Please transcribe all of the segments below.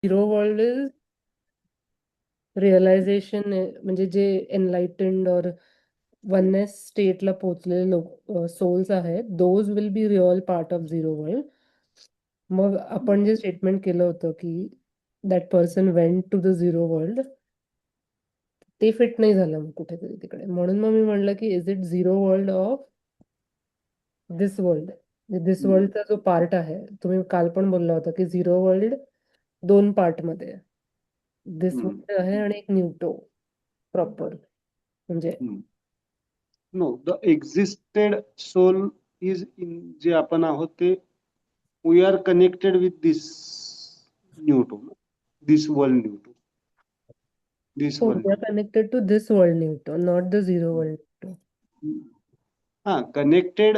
Zero world is realisation, म्हणजे जे enlightened और oneness स्टेटला पोहोचलेले लोक सोल्स आहेत, those will be real part of zero world. मग आपण जे स्टेटमेंट केलं होतं की that person went to the zero world, ते फिट नाही झालं मग कुठेतरी तिकडे. म्हणून मग मी म्हणलं की is it zero world of this world. This वर्ल्डचा जो पार्ट आहे, तुम्ही काल पण बोलला होता की झिरो वर्ल्ड दोन पार्ट मध्ये आहे. दिस वर्ल्ड आहे आणि एक न्यूटो प्रॉपर, म्हणजे no, the existed soul is in, जे आपण आहोत ते we are connected with this neutro, this world neutro, this we world. Are connected to this world neutro, not the zero world neutro. हा, connected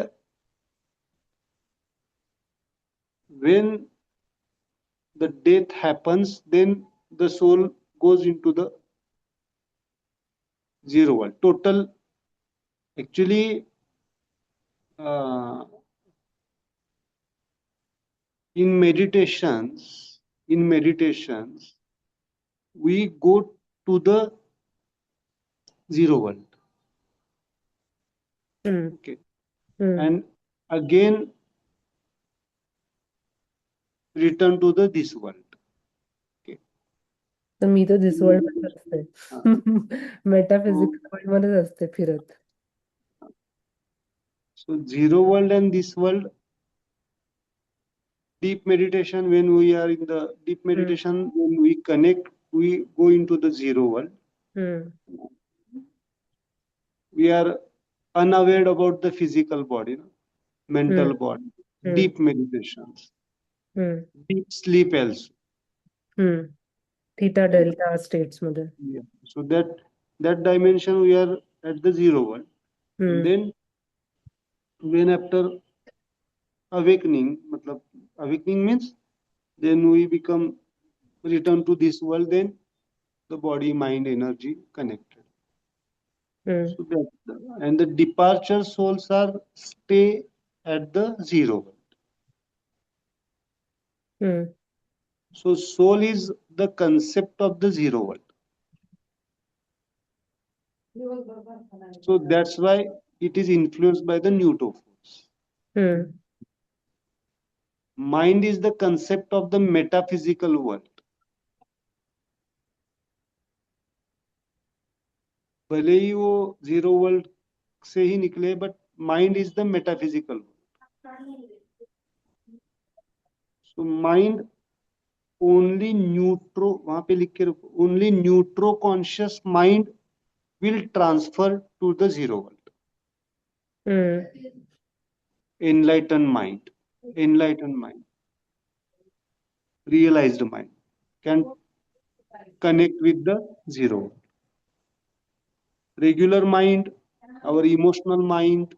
when the death happens, then the soul goes into the zero world. Total, actually, in meditations, we go to the zero world. Okay, and again return to the this world. Okay. तर मी तर this world मध्ये असते, metaphysical world मध्येच असते फिरत. So zero world and this world, deep meditation, when we are in the deep meditation, when we connect, we go into the zero world. We are unaware about the physical body, mental body, deep meditations, deep sleep also. Theta delta states मध्ये. Yeah. So that dimension we are at the zero world. And then when after awakening, matlab, awakening means then we become return to this world, then the body, mind, energy connected. So that, and the departure souls are stay at the zero world. So soul is the concept of the zero world. So that's why it is influenced by the Newton force. Mind is the concept of the metaphysical world. भले ही वो zero world से ही निकले, but mind is the metaphysical world. So mind only neutro, वहां पे लिख के रखो, only neutro conscious mind will transfer to the zero world. Enlightened mind, realized mind can connect with the zero. Regular mind, our emotional mind,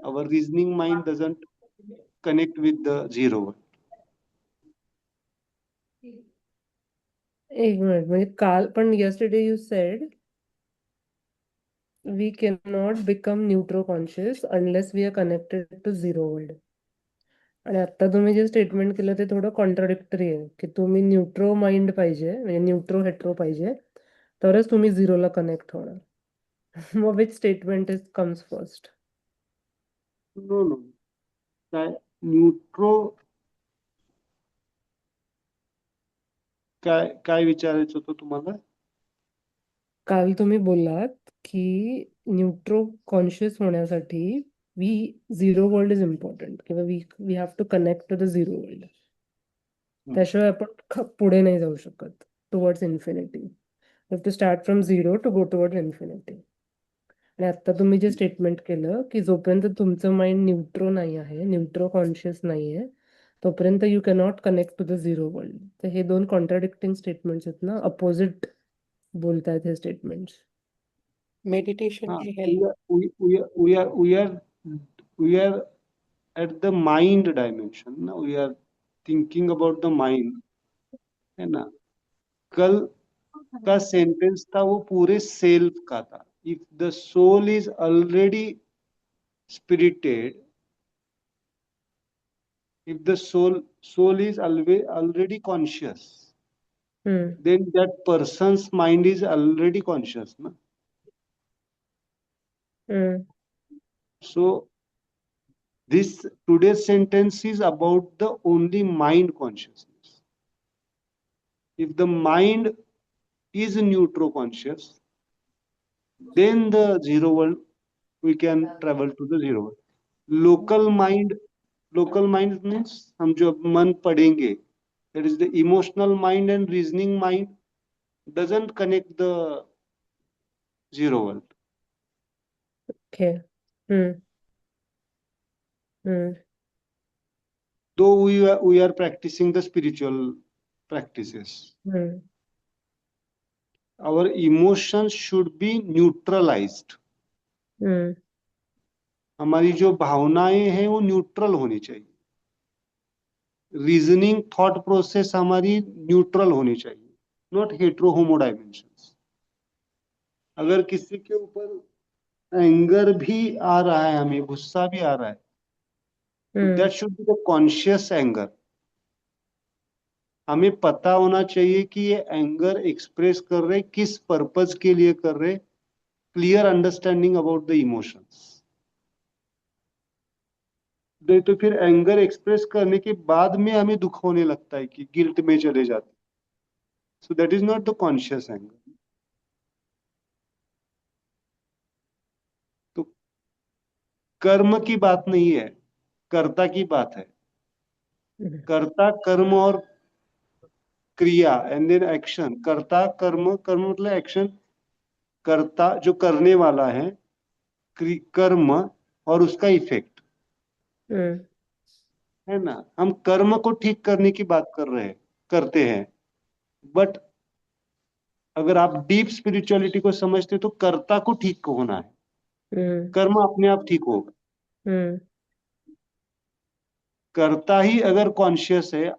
our reasoning mind doesn't connect with the zero world. एक minute, म्हणजे काल पण yesterday you said we cannot become neutro conscious unless we are connected to zero world. आणि आता तुम्ही जे statement केलं ते थोडं कॉन्ट्राडिक्टरी आहे, की तुम्ही न्यूट्रो माइंड पाहिजे, म्हणजे न्यूट्रो हेट्रो पाहिजे, तरच तुम्ही झिरोला कनेक्ट होणार. मग which statement is comes first? No, काय न्यूट्रो, काय विचारायचं होतं तुम्हाला? काल तुम्ही बोललात की न्यूट्रो कॉन्शियस होण्यासाठी we zero world is important, किंवा we have to connect to the zero world. त्याशिवाय आपण पुढे नाही जाऊ शकत towards infinity. To start from zero to go towards infinity. आणि आता तुम्ही जे स्टेटमेंट केलं की जोपर्यंत तुमचं माइंड न्यूट्रो नाही आहे, न्यूट्रो कॉन्शियस नाही आहे, तोपर्यंत you cannot connect to the zero world. तर हे दोन कॉन्ट्राडिक्टिंग स्टेटमेंट्स आहेत ना, अपोजिट बोलतायत हे statements. Meditation can help. We are at the mind dimension. Now we are thinking about the mind, है ना? कल का सेंटेंस था वो पूरे सेल्फ का था. If the soul is already spirited, if the soul is already conscious, then that person's mind is already conscious, na? So this today's sentence is about the only mind consciousness. If the mind is neutro conscious, then the zero world, we can travel to the zero world. Local mind means हम जो मन पढ़ेंगे, that is the emotional mind and reasoning mind doesn't connect the zero world. Okay. Though we are practicing the spiritual practices, our emotions should be neutralized. हमारी जो भावनाएं हैं वो neutral होनी चाहिए. रीजनिंग थॉट प्रोसेस हमारी न्यूट्रल होनी चाहिए, नॉट हेट्रो होमो डायमेंशंस. अगर किसी के ऊपर एंगर भी आ रहा है, हमें गुस्सा भी आ रहा है, तो that should be the conscious anger. हमें पता होना चाहिए कि ये एंगर एक्सप्रेस कर रहे, किस पर्पज के लिए कर रहे. Clear understanding about the emotions. तो फिर एंगर एक्सप्रेस करने के बाद में हमें दुख होने लगता है कि गिल्ट में चले जाते. So that is not the conscious anger. तो कर्म की बात नहीं है, कर्ता की बात है. कर्ता कर्म और क्रिया एंड देन एक्शन. कर्ता कर्म, कर्म मतलब एक्शन. कर्ता जो करने वाला है, कर्म और उसका इफेक्ट है ना. हम कर्म को ठीक करने की बात करते हैं. बट अगर आप डीप स्पिरिचुअलिटी को समझते तो कर्ता को ठीक होना है, कर्म अपने आप ठीक होगा. कर्ता ही अगर कॉन्शियस है,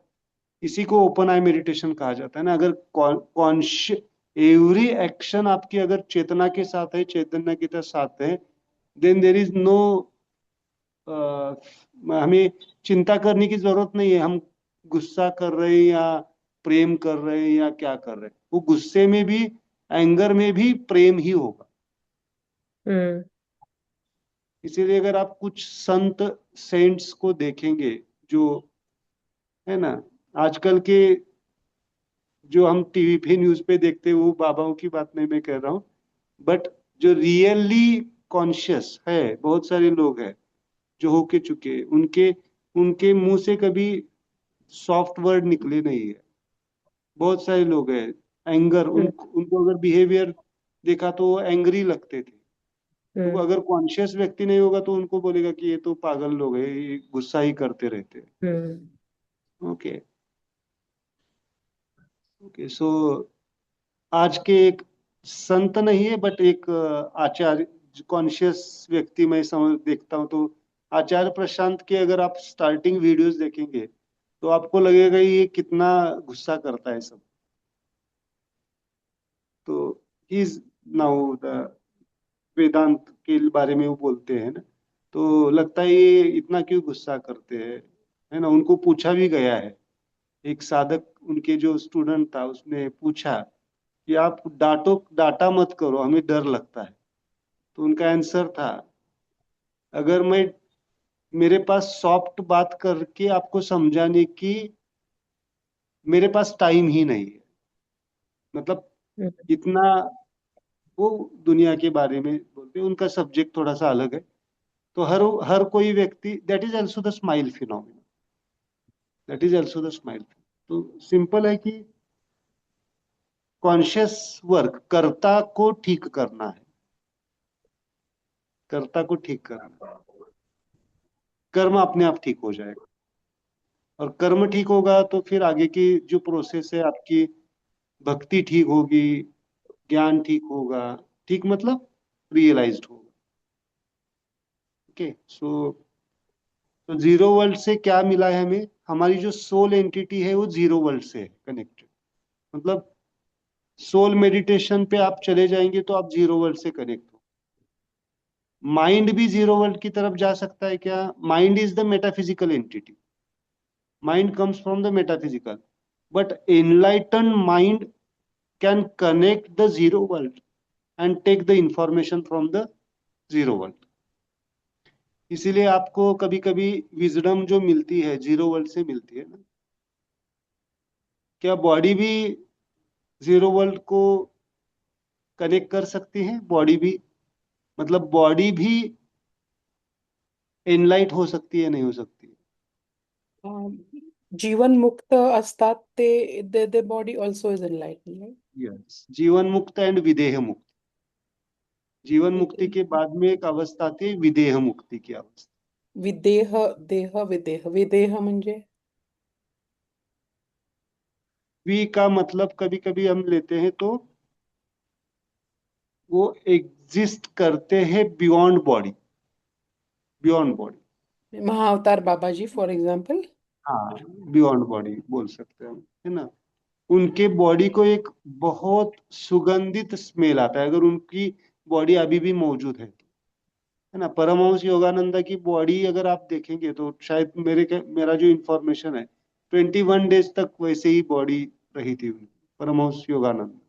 इसी को ओपन आई मेडिटेशन कहा जाता है ना. अगर कॉन्शियस एवरी एक्शन आपकी अगर चेतना के साथ है, चैतन्य के साथ है, देन देर इज नो, हमें चिंता करने की जरूरत नहीं है हम गुस्सा कर रहे हैं या प्रेम कर रहे हैं या क्या कर रहे हैं. वो गुस्से में भी, एंगर में भी प्रेम ही होगा. इसीलिए अगर आप कुछ संत सेंट्स को देखेंगे, जो है ना, आजकल के जो हम टीवी पे न्यूज पे देखते हैं, वो बाबाओं की बात नहीं मैं कह रहा हूं, बट जो रियली कॉन्शियस है, बहुत सारे लोग हैं जो होके चुके, उनके मुंह से कभी सॉफ्ट वर्ड निकले नहीं है. बहुत सारे लोग हैं एंगर, उनको अगर बिहेवियर देखा तो वो एंग्री लगते थे. तो अगर कॉन्शियस व्यक्ति नहीं होगा तो उनको बोलेगा कि ये तो पागल लोग हैं, ये गुस्सा ही करते रहते हैं. Okay okay. सो आज के एक संत नहीं है, बट एक आचार्य, कॉन्शियस व्यक्ति मैं समझ देखता हूँ, तो आचार्य प्रशांत के अगर आप स्टार्टिंग वीडियोस देखेंगे तो आपको लगेगा ये कितना गुस्सा करता है सब. तो ही इज नाउ द वेदांत के बारे में वो बोलते हैं ना, तो लगता है ये इतना क्यों गुस्सा करते हैं, है ना. उनको पूछा भी गया है, एक साधक उनके जो स्टूडेंट था उसने पूछा कि आप डाटा मत करो, हमें डर लगता है. तो उनका आंसर था, अगर मेरे पास सॉफ्ट बात करके आपको समझाने की मेरे पास टाइम ही नहीं है. मतलब इतना वो दुनिया के बारे में बोलते हैं, उनका सब्जेक्ट थोड़ा सा अलग है. तो हर कोई व्यक्ति, that is also the smile phenomena, that is also the smile. तो सिंपल है कि कॉन्शियस वर्क कर्ता को ठीक करना है, कर्ता को ठीक करना है. कर्म अपने आप ठीक हो जाएगा, और कर्म ठीक होगा तो फिर आगे की जो प्रोसेस है आपकी, भक्ति ठीक होगी, ज्ञान ठीक होगा. ठीक मतलब रियलाइज्ड होगा. ओके. तो जीरो वर्ल्ड से क्या मिला है हमें, हमारी जो सोल एंटिटी है वो जीरो वर्ल्ड से है कनेक्टेड. मतलब सोल मेडिटेशन पे आप चले जाएंगे तो आप जीरो वर्ल्ड से कनेक्ट हो. माइंड भी जीरो वर्ल्ड की तरफ जा सकता है क्या? Mind is the metaphysical entity. Mind comes from the metaphysical. but enlightened mind can connect the zero world and take the information from the zero world. इसीलिए आपको कभी कभी विजडम जो मिलती है जीरो वर्ल्ड से मिलती है ना, क्या बॉडी भी जीरो वर्ल्ड को कनेक्ट कर सकती है? बॉडी भी, मतलब बॉडी भी एनलाइट हो सकती है, नहीं हो सकती? जीवन मुक्त असतात ते the body also is enlightened, right? Yes, जीवन मुक्त एंड विदेह मुक्त. जीवन मुक्ति के बाद में एक अवस्था थी विदेह मुक्ति की अवस्था. विदेह देह विदेह विदेह म्हणजे वी का मतलब कभी कभी हम लेते हैं तो वो एग्जिस्ट करते हैं beyond body. Beyond body, महाअवतार Babaji for example. हाँ, बियॉन्ड बॉडी बोल सकते हैं हम, है ना. उनके बॉडी को एक बहुत सुगंधित स्मेल आता है, अगर उनकी बॉडी अभी भी मौजूद है ना. परमहंस योगानंदा की बॉडी अगर आप देखेंगे तो शायद मेरा जो इंफॉर्मेशन है 21 डेज तक वैसे ही बॉडी रही थी उनकी, परमहंस योगानंद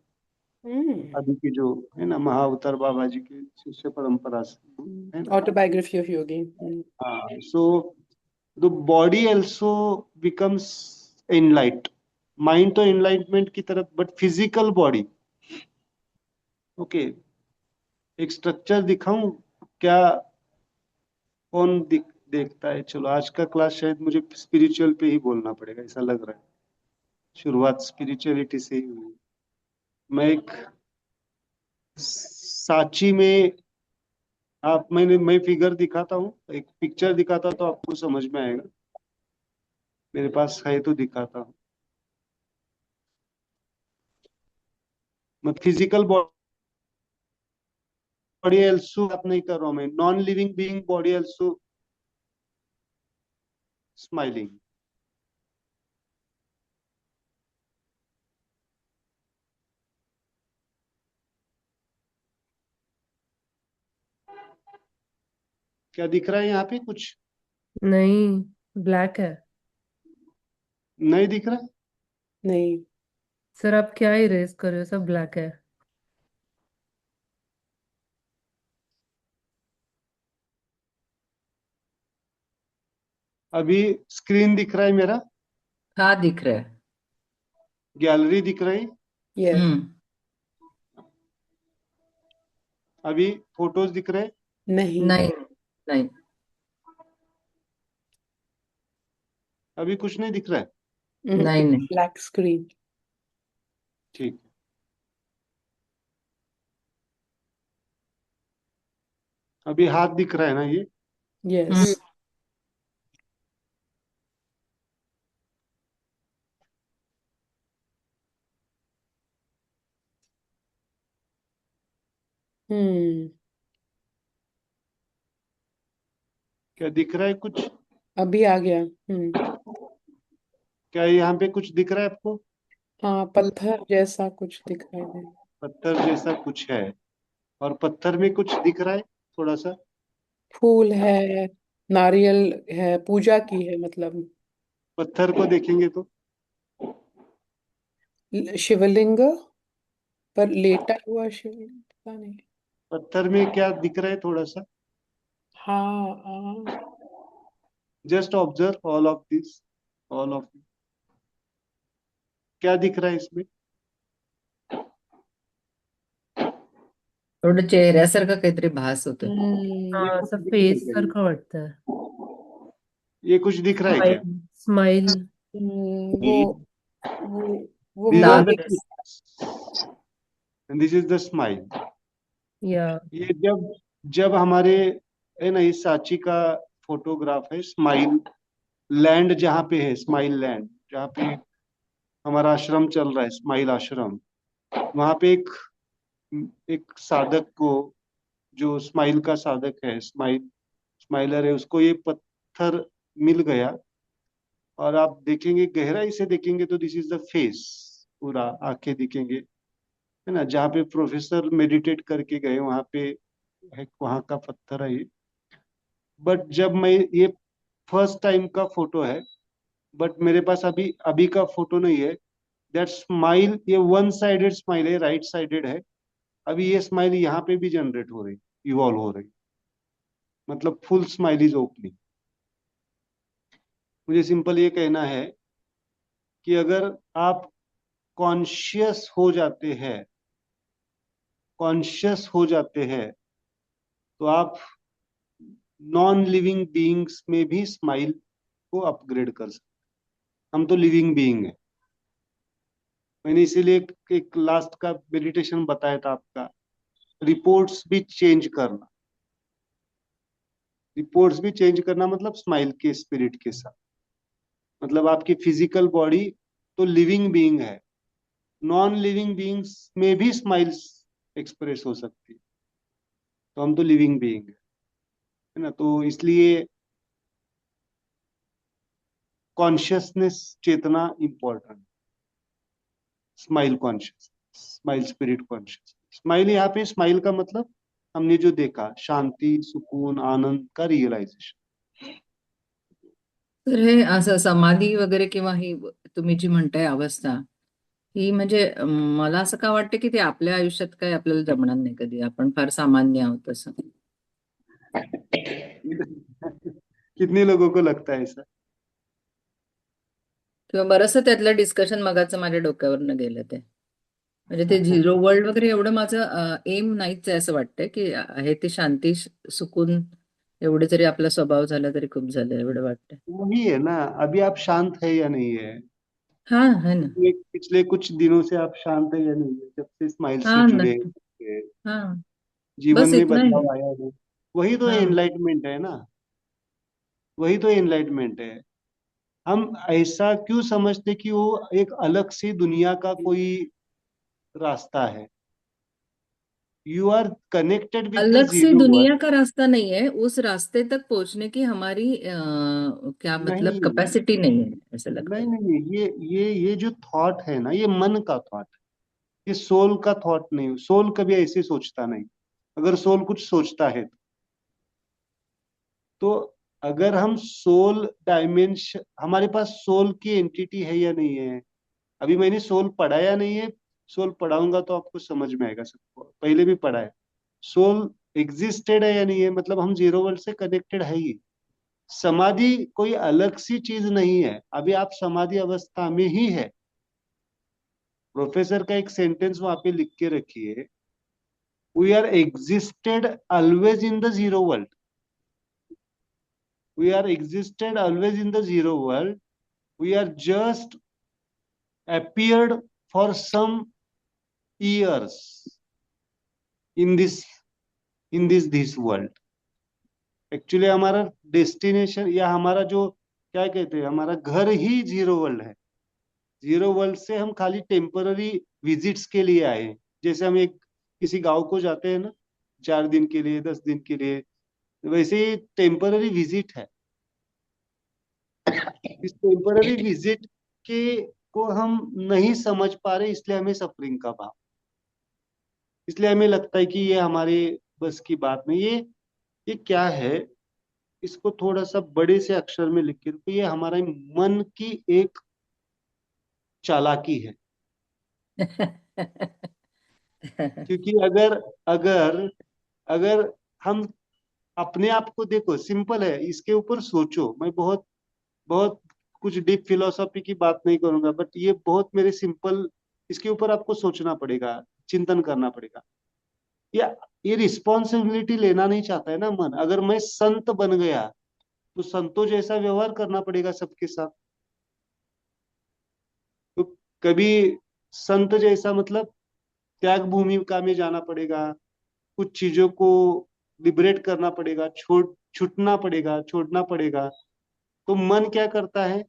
अभी की जो है ना महाअवतार बाबा जी के शिष्य परंपरा से, है ना. ऑटोबायोग्राफी ऑफ योगी. हाँ, so the body also becomes एनलाइट. Mind तो एनलाइटमेंट की तरफ, बट फिजिकल बॉडी. ओके, एक स्ट्रक्चर दिखाऊं क्या? कौन देखता है? चलो, आज का क्लास शायद मुझे स्पिरिचुअल पे ही बोलना पड़ेगा, ऐसा लग रहा है. शुरुआत स्पिरिचुअलिटी से ही हुई. मैं एक सांची में मैं फिगर दिखाता हूँ, एक पिक्चर दिखाता तो आपको समझ में आएगा. मेरे पास है तो दिखाता हूँ. मैं फिजिकल बॉडी एल्सो बात नहीं कर रहा हूँ, मैं non living being body also smiling. क्या दिख रहा है यहाँ पे कुछ? नहीं, ब्लैक है. नहीं दिख रहा? नहीं. सर आप क्या इरेज कर रहे हो? सब ब्लैक है. अभी स्क्रीन दिख रहा है मेरा? हाँ दिख रहा है. गैलरी दिख रही? यस. अभी फोटोज दिख रहे? नहीं. नहीं नहीं. अभी कुछ नहीं दिख रहा है? नहीं नहीं. Black screen. ठीक. अभी हाथ दिख रहा है ना ये? यस. क्या दिख रहा है कुछ? अभी आ गया. क्या यहाँ पे कुछ दिख रहा है आपको? हाँ, पत्थर जैसा कुछ दिखाई दे. पत्थर जैसा कुछ है, और पत्थर में कुछ दिख रहा है थोड़ा सा. फूल है, नारियल है, पूजा की है मतलब. पत्थर को देखेंगे तो शिवलिंग, पर लेटा हुआ शिवलिंग पता नहीं. पत्थर में क्या दिख रहा है थोड़ा सा? हाँ. Just observe all of this, all of. क्या दिख रहा है इसमें? थोडं चेहऱ्यासारखं काहीतरी भास होतं. ये हाँ, कुछ सब दिख रहा फेस है क्या? सारखं वाटतं. ये कुछ दिख रहा है क्या? स्माइल. वो वो दिस मुंह इज दिख. This is the smile. या ये जब हमारे, है ना, इस सांची का फोटोग्राफ है, स्माइल लैंड जहाँ पे है, स्माइल लैंड जहाँ पे हमारा आश्रम चल रहा है, स्माइल आश्रम. वहां पे एक साधक को, जो स्माइल का साधक है, स्माइलर है, उसको ये पत्थर मिल गया. और आप देखेंगे, गहराई से देखेंगे तो दिस इज द फेस, पूरा आंखें दिखेंगे, है ना. जहाँ पे प्रोफेसर मेडिटेट करके गए वहां पे है, वहां का पत्थर है ये. बट जब मैं, ये फर्स्ट टाइम का फोटो है, बट मेरे पास अभी अभी का फोटो नहीं है. दैट स्माइल, ये वन साइडेड स्माइल है, राइट साइडेड है, अभी ये स्माइल यहाँ पे भी जनरेट हो रही, इवॉल्व हो रही, मतलब फुल स्माइल इज ओपनिंग। मुझे सिंपल ये कहना है कि अगर आप कॉन्शियस हो जाते हैं, कॉन्शियस हो जाते हैं, तो आप नॉन लिविंग बीइंग्स में भी स्माइल को अपग्रेड कर सकते। हम तो लिविंग बीइंग है। मैंने इसीलिए एक लास्ट का मेडिटेशन बताया था आपका, रिपोर्ट्स भी चेंज करना। रिपोर्ट्स भी चेंज करना मतलब स्माइल के स्पिरिट के साथ, मतलब आपकी फिजिकल बॉडी तो लिविंग बीइंग है, नॉन लिविंग बीइंग्स में भी स्माइल्स एक्सप्रेस हो सकती है, तो हम तो लिविंग बीइंग है ना। तो इसलिए कॉन्शियसनेस, चेतना important, smile conscious, smile spirit conscious. Smile, यहाँ पे स्माइल का मतलब हमने जो देखा, शांती, सुकून, आनंद का रिअलायझेशन। तर हे असं समाधी वगैरे किंवा ही तुम्ही जी म्हणताय अवस्था, ही म्हणजे मला असं का वाटतं की ते आपल्या आयुष्यात काय आपल्याला जमणार नाही कधी. आपण फार सामान्य आहोत असं. कितने लोगों को लगता है ऐसा? किंवा बरंचसं त्यातलं डिस्कशन मगाचं माझ्या डोक्यावरनं गेलं ते. म्हणजे ते झिरो वर्ल्ड वगैरे एवढं माझं एम नाहीच आहे असं वाटतंय, की आहे ते शांती, सुकून एवढे जरी आपला स्वभाव झाला तरी खूप झालं एवढं वाटतंय. वही है ना, अभी आप शांत है या नहीं है? हाँ है ना. पिछले कुछ दिनों से आप शांत है या नहीं है, जब से स्माइल से हाँ जुड़े नक्की. हैं, हाँ जीवन बस में इतना ही. बदलाव आया है? वही तो हाँ एनलाइटमेंट है ना, वही तो एनलाइटमेंट है। हम ऐसा क्यों समझते कि वो एक अलग सी दुनिया का कोई रास्ता है? You are connected with the अलग से जीरो वर्ल्ड। दुनिया का रास्ता नहीं है, उस रास्ते तक पहुंचने की हमारी क्या मतलब नहीं कैपेसिटी नहीं है ऐसा लगता नहीं है. नहीं, ये जो थॉट है ना, ये मन का थॉट है, ये सोल का थॉट नहीं। सोल कभी ऐसे सोचता नहीं। अगर सोल कुछ सोचता है तो अगर हम सोल डायमेंशन, हमारे पास सोल की एंटिटी है या नहीं है? अभी मैंने सोल पढ़ाया नहीं है, सोल पढ़ाऊंगा तो आपको समझ में आएगा सबको, पहले भी पढ़ा है। सोल एग्जिस्टेड है या नहीं है, मतलब हम जीरो वर्ल्ड से कनेक्टेड है ही। समाधि कोई अलग सी चीज नहीं है, अभी आप समाधि अवस्था में ही है। प्रोफेसर का एक सेंटेंस वहां पे लिख के रखिए, we are existed always in the zero world. We are existed always in the zero world, we are just appeared for some years in this world। Actually हमारा डेस्टिनेशन या हमारा जो क्या कहते हैं, हमारा घर ही जीरो वर्ल्ड है। जीरो वर्ल्ड से हम खाली टेम्पररी विजिट्स के लिए आए हैं। जैसे हम एक किसी गांव को जाते हैं ना, 4 दिन के लिए, 10 दिन के लिए, वैसे ही टेम्पररी विजिट है। इस टेम्पररी विजिट के को हम नहीं समझ पा रहे, इसलिए हमें सफरिंग का भाव, इसलिए हमें लगता है कि ये हमारे बस की बात नहीं। ये क्या है, इसको थोड़ा सा बड़े से अक्षर में लिख के रखो, ये हमारे मन की एक चालाकी है। क्योंकि अगर अगर अगर हम अपने आप को देखो, सिंपल है, इसके ऊपर सोचो। मैं बहुत बहुत कुछ डीप फिलोसॉफी की बात नहीं करूंगा, बट ये बहुत मेरे सिंपल, इसके ऊपर आपको सोचना पड़ेगा, चिंतन करना पड़ेगा। या ये रिस्पॉन्सिबिलिटी लेना नहीं चाहता है ना मन। अगर मैं संत बन गया तो संतों जैसा व्यवहार करना पड़ेगा सबके साथ। तो कभी संत जैसा मतलब त्याग भूमिका में जाना पड़ेगा, कुछ चीजों को लिबरेट करना पड़ेगा, छूटना पड़ेगा, छोड़ना पड़ेगा। तो मन क्या करता है,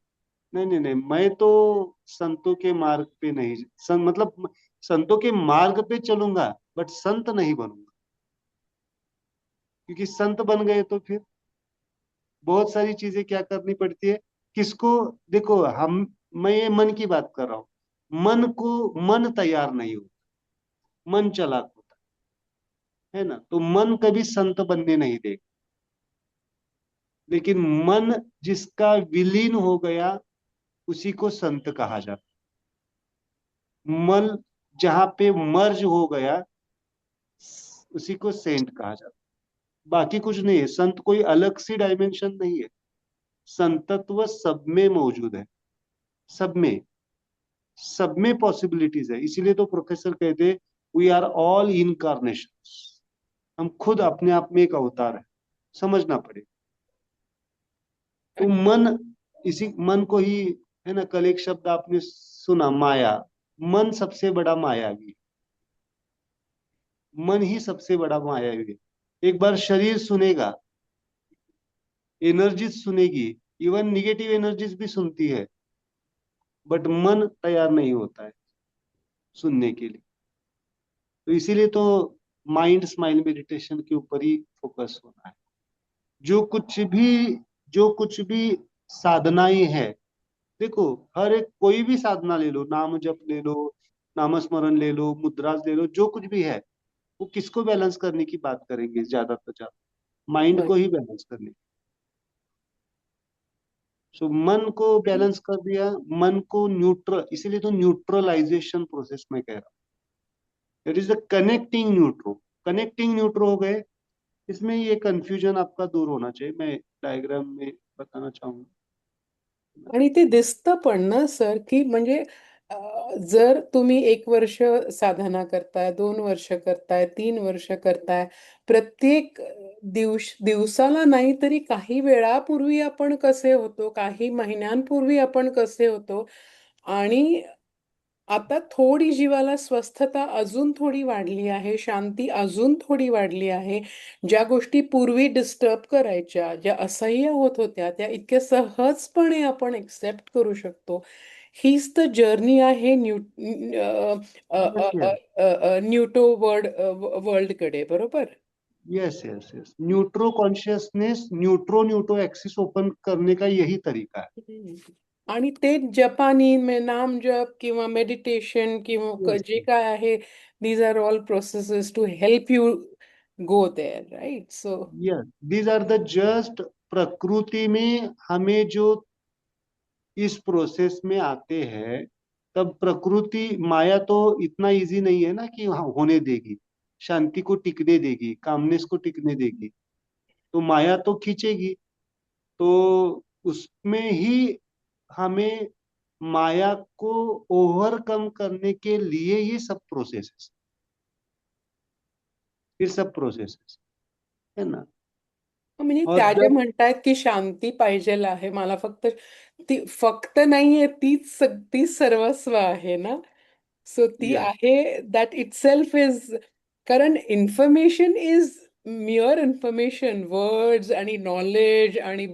नहीं नहीं नहीं, मैं तो संतों के मार्ग पे नहीं, मतलब संतों के मार्ग पे चलूंगा, बट संत नहीं बनूंगा। क्योंकि संत बन गए तो फिर बहुत सारी चीजें क्या करनी पड़ती है, किसको, देखो हम, मैं ये मन की बात कर रहा हूं। मन तैयार नहीं हो, मन चालाक होता है ना, तो मन कभी संत बनने नहीं देगा। लेकिन मन जिसका विलीन हो गया, उसी को संत कहा जाता मन जहां पे मर्ज हो गया उसी को सेंट कहा जाता है। बाकी कुछ नहीं है, संत कोई अलग सी डायमेंशन नहीं है, संतत्व सब में मौजूद है, सब में, सब में पॉसिबिलिटीज है। इसीलिए तो प्रोफेसर कहते हैं वी आर ऑल इनकारनेशन, हम खुद अपने आप में एक अवतार है, समझना पड़ेगा। तो मन, इसी मन को ही, है ना, कल एक शब्द आपने सुना, माया। मन सबसे बड़ा मायावी है, मन ही सबसे बड़ा मायावी है। एक बार शरीर सुनेगा, एनर्जीज सुनेगी, इवन निगेटिव एनर्जीज भी सुनती है, बट मन तैयार नहीं होता है सुनने के लिए। तो इसीलिए तो माइंड स्माइल मेडिटेशन के ऊपर ही फोकस होना है। जो कुछ भी जो कुछ भी साधनाएं हैं, देखो, हर एक कोई भी साधना ले लो, नाम जप ले लो, नामस्मरण ले लो, मुद्रास ले लो, जो कुछ भी है, वो किसको बैलेंस करने की बात करेंगे ज्यादा तो ज्यादा? माइंड को ही बैलेंस करने। सो मन को बैलेंस कर दिया, मन को न्यूट्रल, इसीलिए तो न्यूट्रलाइजेशन प्रोसेस में कह रहा हूँ, it is the connecting neutro. Connecting neutro हो गए, इसमें ये कंफ्यूजन आपका दूर होना चाहिए, मैं डायग्राम में बताना चाहूंगा। आणि ते दिसतं पण ना सर, की म्हणजे जर तुम्ही 1 वर्ष साधना करताय, 2 वर्ष करताय, 3 वर्ष करताय, प्रत्येक दिवसाला नाही तरी काही वेळापूर्वी आपण कसे होतो, काही महिन्यांपूर्वी आपण कसे होतो, आणि आता थोडी जीवाला स्वस्थता अजून थोडी वाढली आहे, शांती अजून थोडी वाढली आहे. ज्या गोष्टी पूर्वी डिस्टर्ब करायच्या, ज्या असह्य होत होत्या, त्या इतक्या सहजपणे आपण एक्सेप्ट करू शकतो. हीच तर जर्नी आहे न्यूटो वर्ल्डकडे, बरोबर? Yes yes yes, neutro consciousness, neutro neutro axis open करने का यही तरीका है। आणि ते जपानी नाम जप किंवा मेडिटेशन किंवा यस जे काय आहे, these are all processes to help you go there, right? So yes, these are the just, प्रकृति में हमें जो इस प्रोसेस में आते हैं, तब प्रकृति, माया तो इतना इजी नहीं है ना कि होने देगी, शांति को टिकने देगी, कामनेस को टिकने देगी। तो माया तो खींचेगी, तो उसमें ही हमें माया को ओवरकम करने के लिए ये सब प्रोसेसेस, ये सब प्रोसेसेस है ना। म्हणजे और त्या जे जब, म्हणतायत की शांती पाहिजेल आहे, मला फक्त ती फक्त नाहीये, तीच सर्वस्व आहे ना. सो ती यस आहे, दॅट इटसेल्फ इज, कारण इन्फॉर्मेशन इज मिअर इन्फॉर्मेशन, वर्ड्स आणि नॉलेज आणि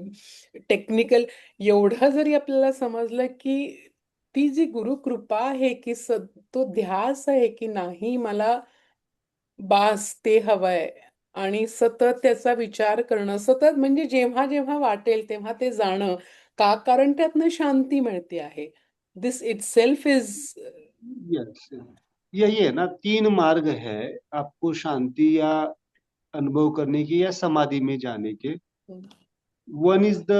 टेक्निकल, एवढं जरी आपल्याला समजलं की ती जी गुरुकृपा आहे, की तो ध्यास आहे की नाही, मला बास ते हवंय, आणि सतत त्याचा विचार करणं, सतत म्हणजे जेव्हा जेव्हा वाटेल तेव्हा ते जाणं, का? कारण त्यातनं शांती मिळते आहे. दिस इटसेल्फ इज यस, यही है ना, 3 मार्ग है आपको शांति या अनुभव करने की या समाधि में जाने के। वन इज द,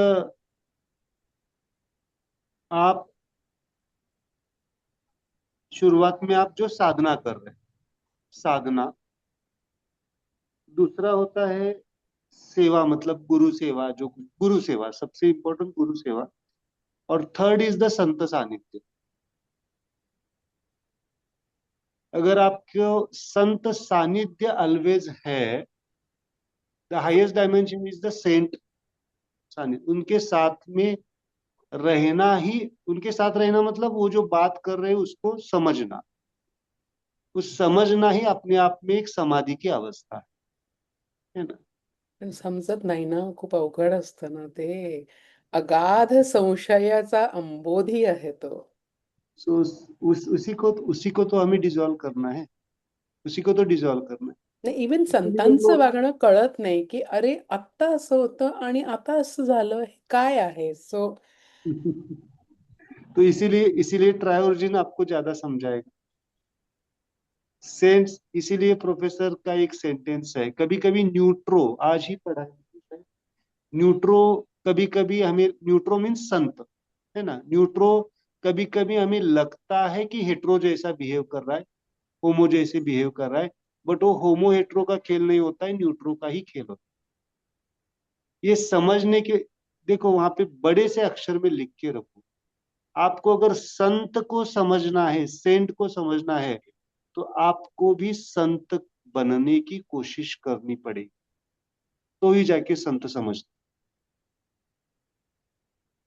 आप शुरुआत में आप जो साधना कर रहे हैं, साधना। दूसरा होता है सेवा, मतलब गुरु सेवा, जो गुरु सेवा सबसे इंपॉर्टेंट, गुरु सेवा। और थर्ड इज द संत सानिध्य। अगर आपको संत सानिध्य ऑलवेज है, the highest dimension is the saint सानिध्य, उनके साथ में रहना ही, उनके साथ रहना मतलब वो जो बात कर रहे हैं उसको समझना, उस समझना ही अपने आप में एक समाधि की अवस्था है ना। समजत नाही ना, खूप अवघड असतं ना ते. अगाध संशयाचा अंबोधी आहे तो. सो उसी को तो हमें डिसॉल्व करना है, उसी को तो डिसॉल्व करना है। नाही, इवन इसीलिए संतांचं वो वागणं कळत नाही, की अरे आत्ता असं होतं आणि आता असं झालं, हे काय आहे? सो तो इसीलिए ट्रायोर्जिन आपको ज्यादा समझाएगा। सेंस, इसीलिए प्रोफेसर का एक सेंटेंस है, कभी कभी न्यूट्रो, आज ही पढ़ा है न्यूट्रो, कभी कभी हमें न्यूट्रो मीन्स संत, है ना, न्यूट्रो कभी कभी हमें लगता है कि हेट्रो जैसा बिहेव कर रहा है, होमो जैसे बिहेव कर रहा है, बट वो होमो हेट्रो का खेल नहीं होता है, न्यूट्रो का ही खेल होता है। ये समझने के, देखो वहां पे बड़े से अक्षर में लिख के रखो, आपको अगर संत को समझना है, सेंट को समझना है, तो आपको भी संत बनने की कोशिश करनी पड़ेगी, तो ही जाके संत समझ।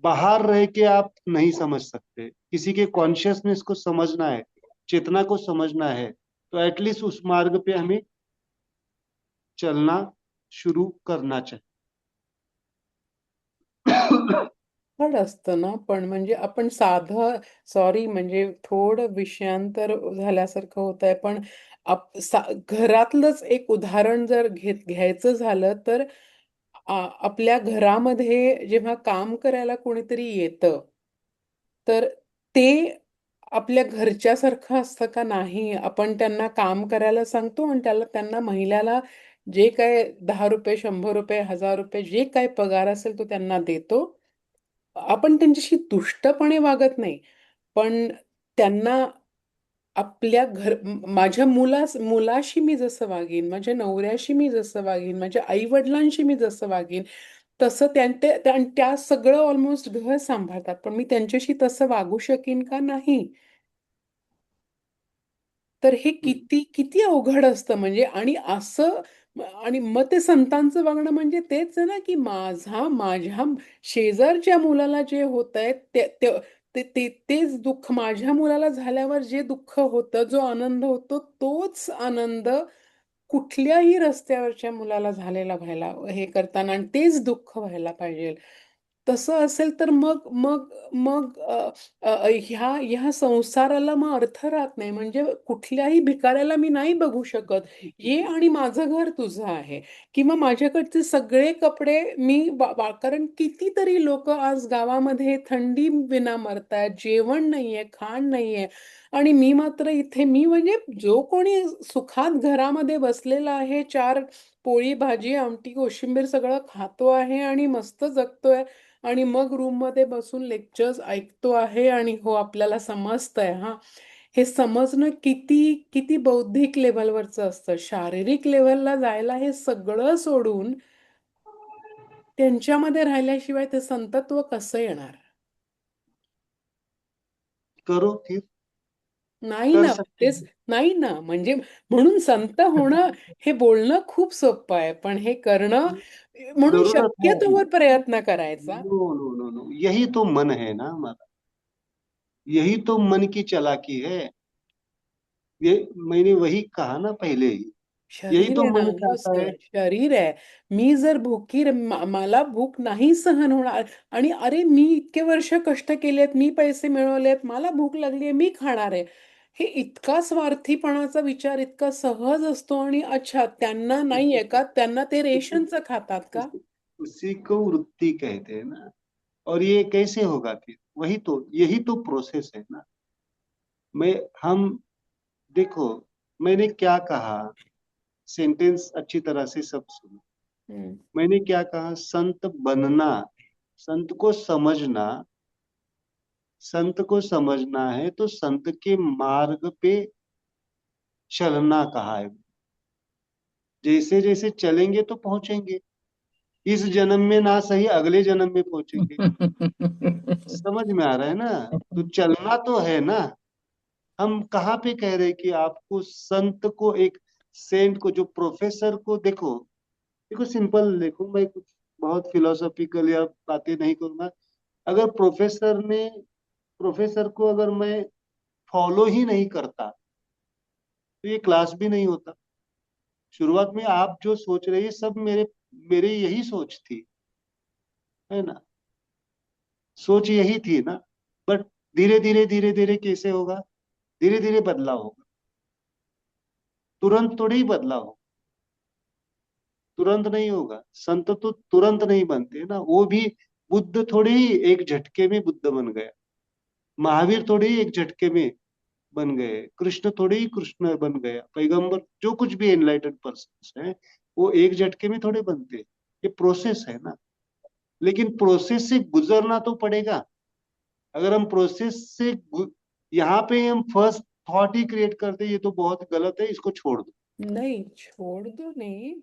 बाहर रह के आप नहीं समझ सकते। किसी के कॉन्शियसनेस को समझना है, चेतना को समझना है, तो एटलीस्ट उस मार्ग पे हमें चलना शुरू करना चाहिए। अवघड असतं ना, पण म्हणजे आपण साधं, सॉरी म्हणजे थोडं विषयांतर झाल्यासारखं होत आहे, पण घरातलंच एक उदाहरण जर घ्यायचं झालं तर आपल्या घरामध्ये जेव्हा काम करायला कोणीतरी येतं, तर ते आपल्या घरच्यासारखं असतं का नाही? आपण त्यांना काम करायला सांगतो आणि त्यांना महिन्याला जे काय ₹10, ₹100, ₹1000 जे काही पगार असेल तो त्यांना देतो. आपण त्यांच्याशी दुष्टपणे वागत नाही. पण त्यांना आपल्या माझ्या मुलाशी मी जसं वागीन, माझ्या नवऱ्याशी मी जसं वागीन, माझ्या आई-वडिलांशी मी जसं वागीन, तसं त्या सगळं ऑलमोस्ट घर सांभाळतात. पण मी त्यांच्याशी तसं वागू शकीन का? नाही. तर हे किती किती अवघड असतं म्हणजे आणि असं आणि मग ते संतांचं वागणं म्हणजे तेच आहे ना, की माझ्या शेजारच्या मुलाला जे होतंय तेच दुःख माझ्या मुलाला झाल्यावर जे दुःख होतं, जो आनंद होतो, तोच आनंद कुठल्याही रस्त्यावरच्या मुलाला झालेला व्हायला हे करताना आणि तेच दुःख व्हायला पाहिजे. तसं असेल तर मग मग मग अ, अ, अ, ह्या संसाराला मग अर्थ राहत नाही. म्हणजे कुठल्याही भिकाऱ्याला मी नाही बघू शकत. ये आणि माझं घर तुझं आहे किंवा माझ्याकडचे सगळे कपडे मी कारण कितीतरी लोकं आज गावामध्ये थंडी विना मरतायत, जेवण नाहीये, खाण नाहीये आणि मी मात्र इथे म्हणजे जो कोणी सुखात घरामध्ये बसलेला आहे, 4 पोळी, भाजी, आमटी, कोशिंबीर सगळं खातो आहे आणि मस्त जगतोय आणि मग रूममध्ये बसून लेक्चर्स ऐकतो आहे आणि हो आपल्याला समजतंय हां. हे समजणं किती किती बौद्धिक लेव्हलवरचं असतं. शारीरिक लेव्हलला जायला हे सगळं सोडून त्यांच्यामध्ये राहिल्याशिवाय ते संतत्व कसं येणार? करो फिर, नाही कर ना, सकते तेच हैं। नाही ना, म्हणजे म्हणून संत होणं हे बोलणं खूप सोपं आहे, पण हे करणं म्हणून जरूरत है। शक्य तोवर प्रयत्न करायचा. नो नो नो नो, यही तो मन है ना हमारा, यही तो मन की चालाकी है। ये मैंने वही कहा ना पहले ही, यही शरीर तो आहे ना मन हो चाहता है। सर, शरीर आहे. मी जर मला भूक नाही सहन होणार आणि अरे मी इतके वर्ष कष्ट केलेत, मी पैसे मिळवलेत, मला भूक लागलीये, मी खाणार आहे. हे इतका स्वार्थीपणाचा विचार इतका सहज असतो आणि अच्छा त्यांना नाहीये का? त्यांना ते रेशनचं खातात का? उसी को वृत्ति कहते हैं ना। और ये कैसे होगा फिर? वही तो, यही तो प्रोसेस है ना। मैं हम देखो, मैंने क्या कहा, सेंटेंस अच्छी तरह से सब सुनो। हं. मैंने क्या कहा, संत बनना, संत को समझना, संत को समझना है तो संत के मार्ग पे चलना कहा है। जैसे जैसे चलेंगे तो पहुंचेंगे, इस जन्म में ना सही अगले जन्म में पहुंचेंगे। समझ में आ रहा है ना? तो चलना तो है ना। हम कहाँ पे कह रहे हैं कि आपको संत को, एक सेंट को, जो प्रोफेसर को, देखो देखो सिंपल, देखो मैं कुछ बहुत फिलोसॉफिकल या बातें नहीं करूंगा। अगर प्रोफेसर को अगर मैं फॉलो ही नहीं करता तो ये क्लास भी नहीं होता। शुरुआत में आप जो सोच रहे हैं सब मेरे मेरे यही सोच थी, है ना? सोच यही थी ना। बट धीरे धीरे कैसे होगा? धीरे धीरे बदलाव होगा, तुरंत थोड़ी ही बदलाव होगा, तुरंत नहीं होगा। संत तो तुरंत नहीं बनते ना, वो भी बुद्ध थोड़ी ही एक झटके में बुद्ध बन गया, महावीर थोड़ी ही एक झटके में बन गए, कृष्ण थोड़ी ही कृष्ण बन गया, पैगंबर जो कुछ भी एनलाइटेड पर्सन है वो एक झटके में थोड़े बनते। ये प्रोसेस है ना, लेकिन प्रोसेस से गुजरना तो पड़ेगा। अगर हम प्रोसेस से यहाँ पे हम फर्स्ट थॉट ही क्रिएट करते हैं, ये तो बहुत गलत है, इसको छोड़ दो। नहीं, छोड़ दो नहीं।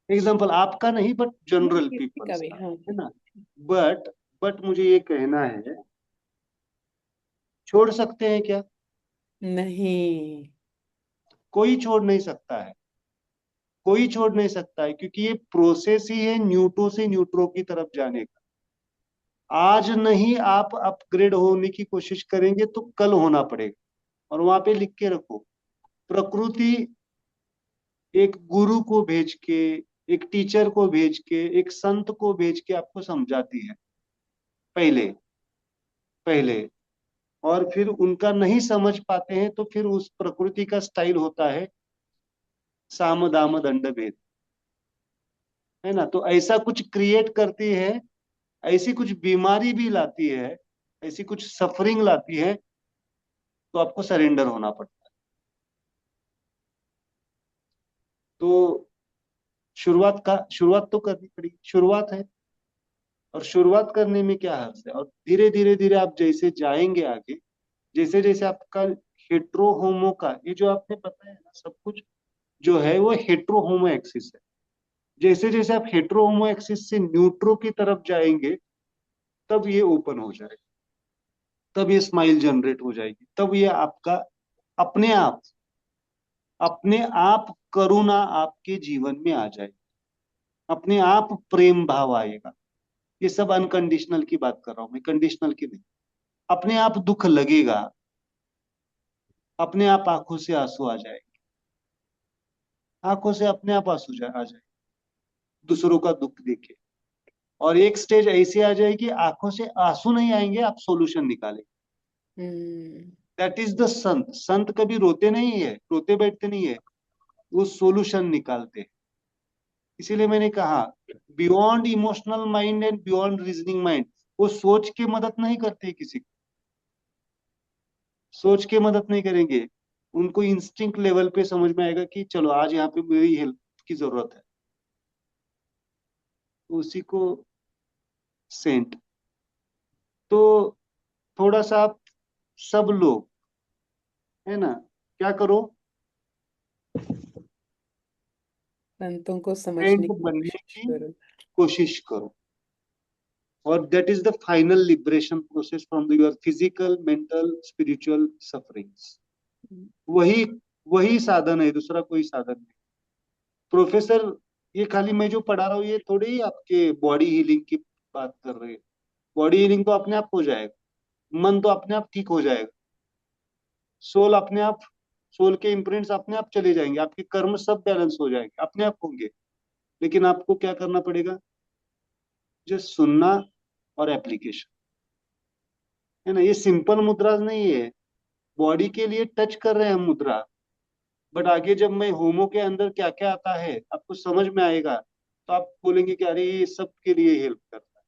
एग्जाम्पल आपका नहीं, बट जनरल किसी का पीपल्स भी, का, हाँ। है ना। बट मुझे ये कहना है, छोड़ सकते हैं क्या? नहीं। कोई छोड़ नहीं सकता है, कोई छोड़ नहीं सकता है, क्योंकि ये प्रोसेस ही है न्यूट्रो से न्यूट्रो की तरफ जाने का। आज नहीं आप अपग्रेड होने की कोशिश करेंगे तो कल होना पड़ेगा। और वहां पे लिख के रखो, प्रकृति एक गुरु को भेज के, एक टीचर को भेज के, एक संत को भेज के आपको समझाती है पहले पहले। और फिर उनका नहीं समझ पाते हैं तो फिर उस प्रकृति का स्टाइल होता है साम दाम दंड भेद, है ना। तो ऐसा कुछ क्रिएट करती है, ऐसी कुछ बीमारी भी लाती है, ऐसी कुछ सफरिंग लाती है, तो आपको सरेंडर होना पड़ता है। तो शुरुआत तो करनी पड़ेगी, शुरुआत है। और शुरुआत करने में क्या हर्ज है, और धीरे धीरे धीरे आप जैसे जाएंगे आगे, जैसे जैसे आपका हेट्रो होमो का, ये जो आपने बताया ना सब कुछ जो है वो हेट्रो होमो एक्सिस है। जैसे जैसे आप हेट्रो होमो एक्सिस से न्यूट्रो की तरफ जाएंगे, तब ये ओपन हो जाएगा, तब ये स्माइल जनरेट हो जाएगी, तब ये आपका अपने आप करुणा आपके जीवन में आ जाएगी, अपने आप प्रेम भाव आएगा। ये सब अनकंडीशनल की बात कर रहा हूं मैं, कंडीशनल की नहीं। अपने आप दुख लगेगा, अपने आप आंखों से आंसू आ जाएंगे, आंखों से अपने आप आ जाए दूसरों का दुख देखे। और एक स्टेज ऐसी आ जाएगी, आंखों से आंसू नहीं आएंगे, आप सॉल्यूशन निकालेंगे। हम्म। दैट इज द संत। संत कभी रोते नहीं है, रोते बैठते नहीं है, वो सॉल्यूशन निकालते हैं। इसीलिए मैंने कहा, beyond emotional mind and beyond reasoning mind, वो सोच के मदद नहीं करते किसी को, सोच के मदद नहीं करेंगे। उनको इंस्टिंक्ट लेवल पे समझ में आएगा कि चलो आज यहाँ पे मेरी हेल्प की जरूरत है, उसी को सेंट। तो थोड़ा सा आप सब लोग, है ना, क्या करो, संतों को सेंट समझने की बनने कोशिश की करो। कोशिश करो। और that is the final liberation process from your physical mental spiritual sufferings. वही वही साधन है, दूसरा कोई साधन नहीं। प्रोफेसर, ये खाली मैं जो पढ़ा रहा हूँ ये थोड़ी ही आपके बॉडी हीलिंग की बात कर रहे हैं। बॉडी हीलिंग तो अपने आप हो जाएगा, मन तो अपने आप ठीक हो जाएगा, सोल अपने आप, सोल के इम्प्रिंट्स अपने आप चले जाएंगे, आपके कर्म सब बैलेंस हो जाएंगे, अपने आप होंगे। लेकिन आपको क्या करना पड़ेगा, जस्ट सुनना और एप्लीकेशन, है ना। ये सिंपल मुद्रा नहीं है, बॉडी के लिए टच कर रहे हैं हम मुद्रा, बट आगे जब मैं होमो के अंदर क्या क्या आता है आपको समझ में आएगा, तो आप बोलेंगे कि अरे ये सब के लिए हेल्प करता है।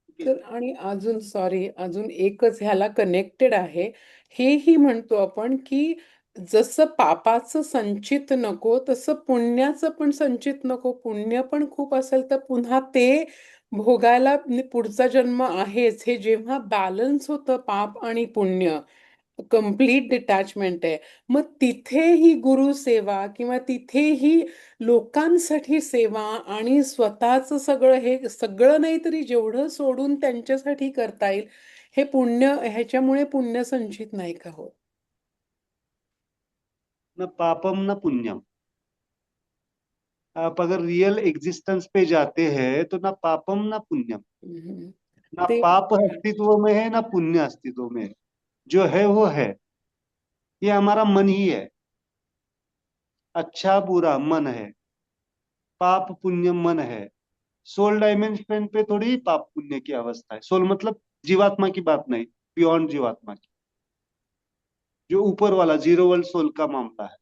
ठीक है? तर आणि अजून सॉरी, अजून एकच ह्याला कनेक्टेड आहे. हेही म्हणतो आपण की जसं पापाचं संचित नको तसं पुण्याचं पण संचित नको. पुण्य पण खूप असेल तर पुन्हा ते भोगायला पुढचा जन्म आहेच. हे जेव्हा बॅलन्स होतं पाप आणि पुण्य, कंप्लीट डिटॅचमेंट आहे. मग तिथेही गुरुसेवा किंवा तिथेही लोकांसाठी सेवा आणि स्वतःचं सगळं, हे सगळं नाही तरी जेवढं सोडून त्यांच्यासाठी करता येईल, हे पुण्य, ह्याच्यामुळे पुण्य संचित नाही का होत? न पापम न पुण्यम। आप अगर रियल एग्जिस्टेंस पे जाते हैं तो ना पापम ना पुण्यम, हम्म. ना ते पाप अस्तित्व में है ना पुण्य अस्तित्व में है। जो है वो है, ये हमारा मन ही है, अच्छा बुरा मन है, पाप पुण्य मन है। सोल डायमेंशन पे थोड़ी पाप पुण्य की अवस्था है। सोल मतलब जीवात्मा की बात नहीं, बियॉन्ड जीवात्मा की, जो ऊपर वाला जीरो वर्ल्ड सोल का मामला है।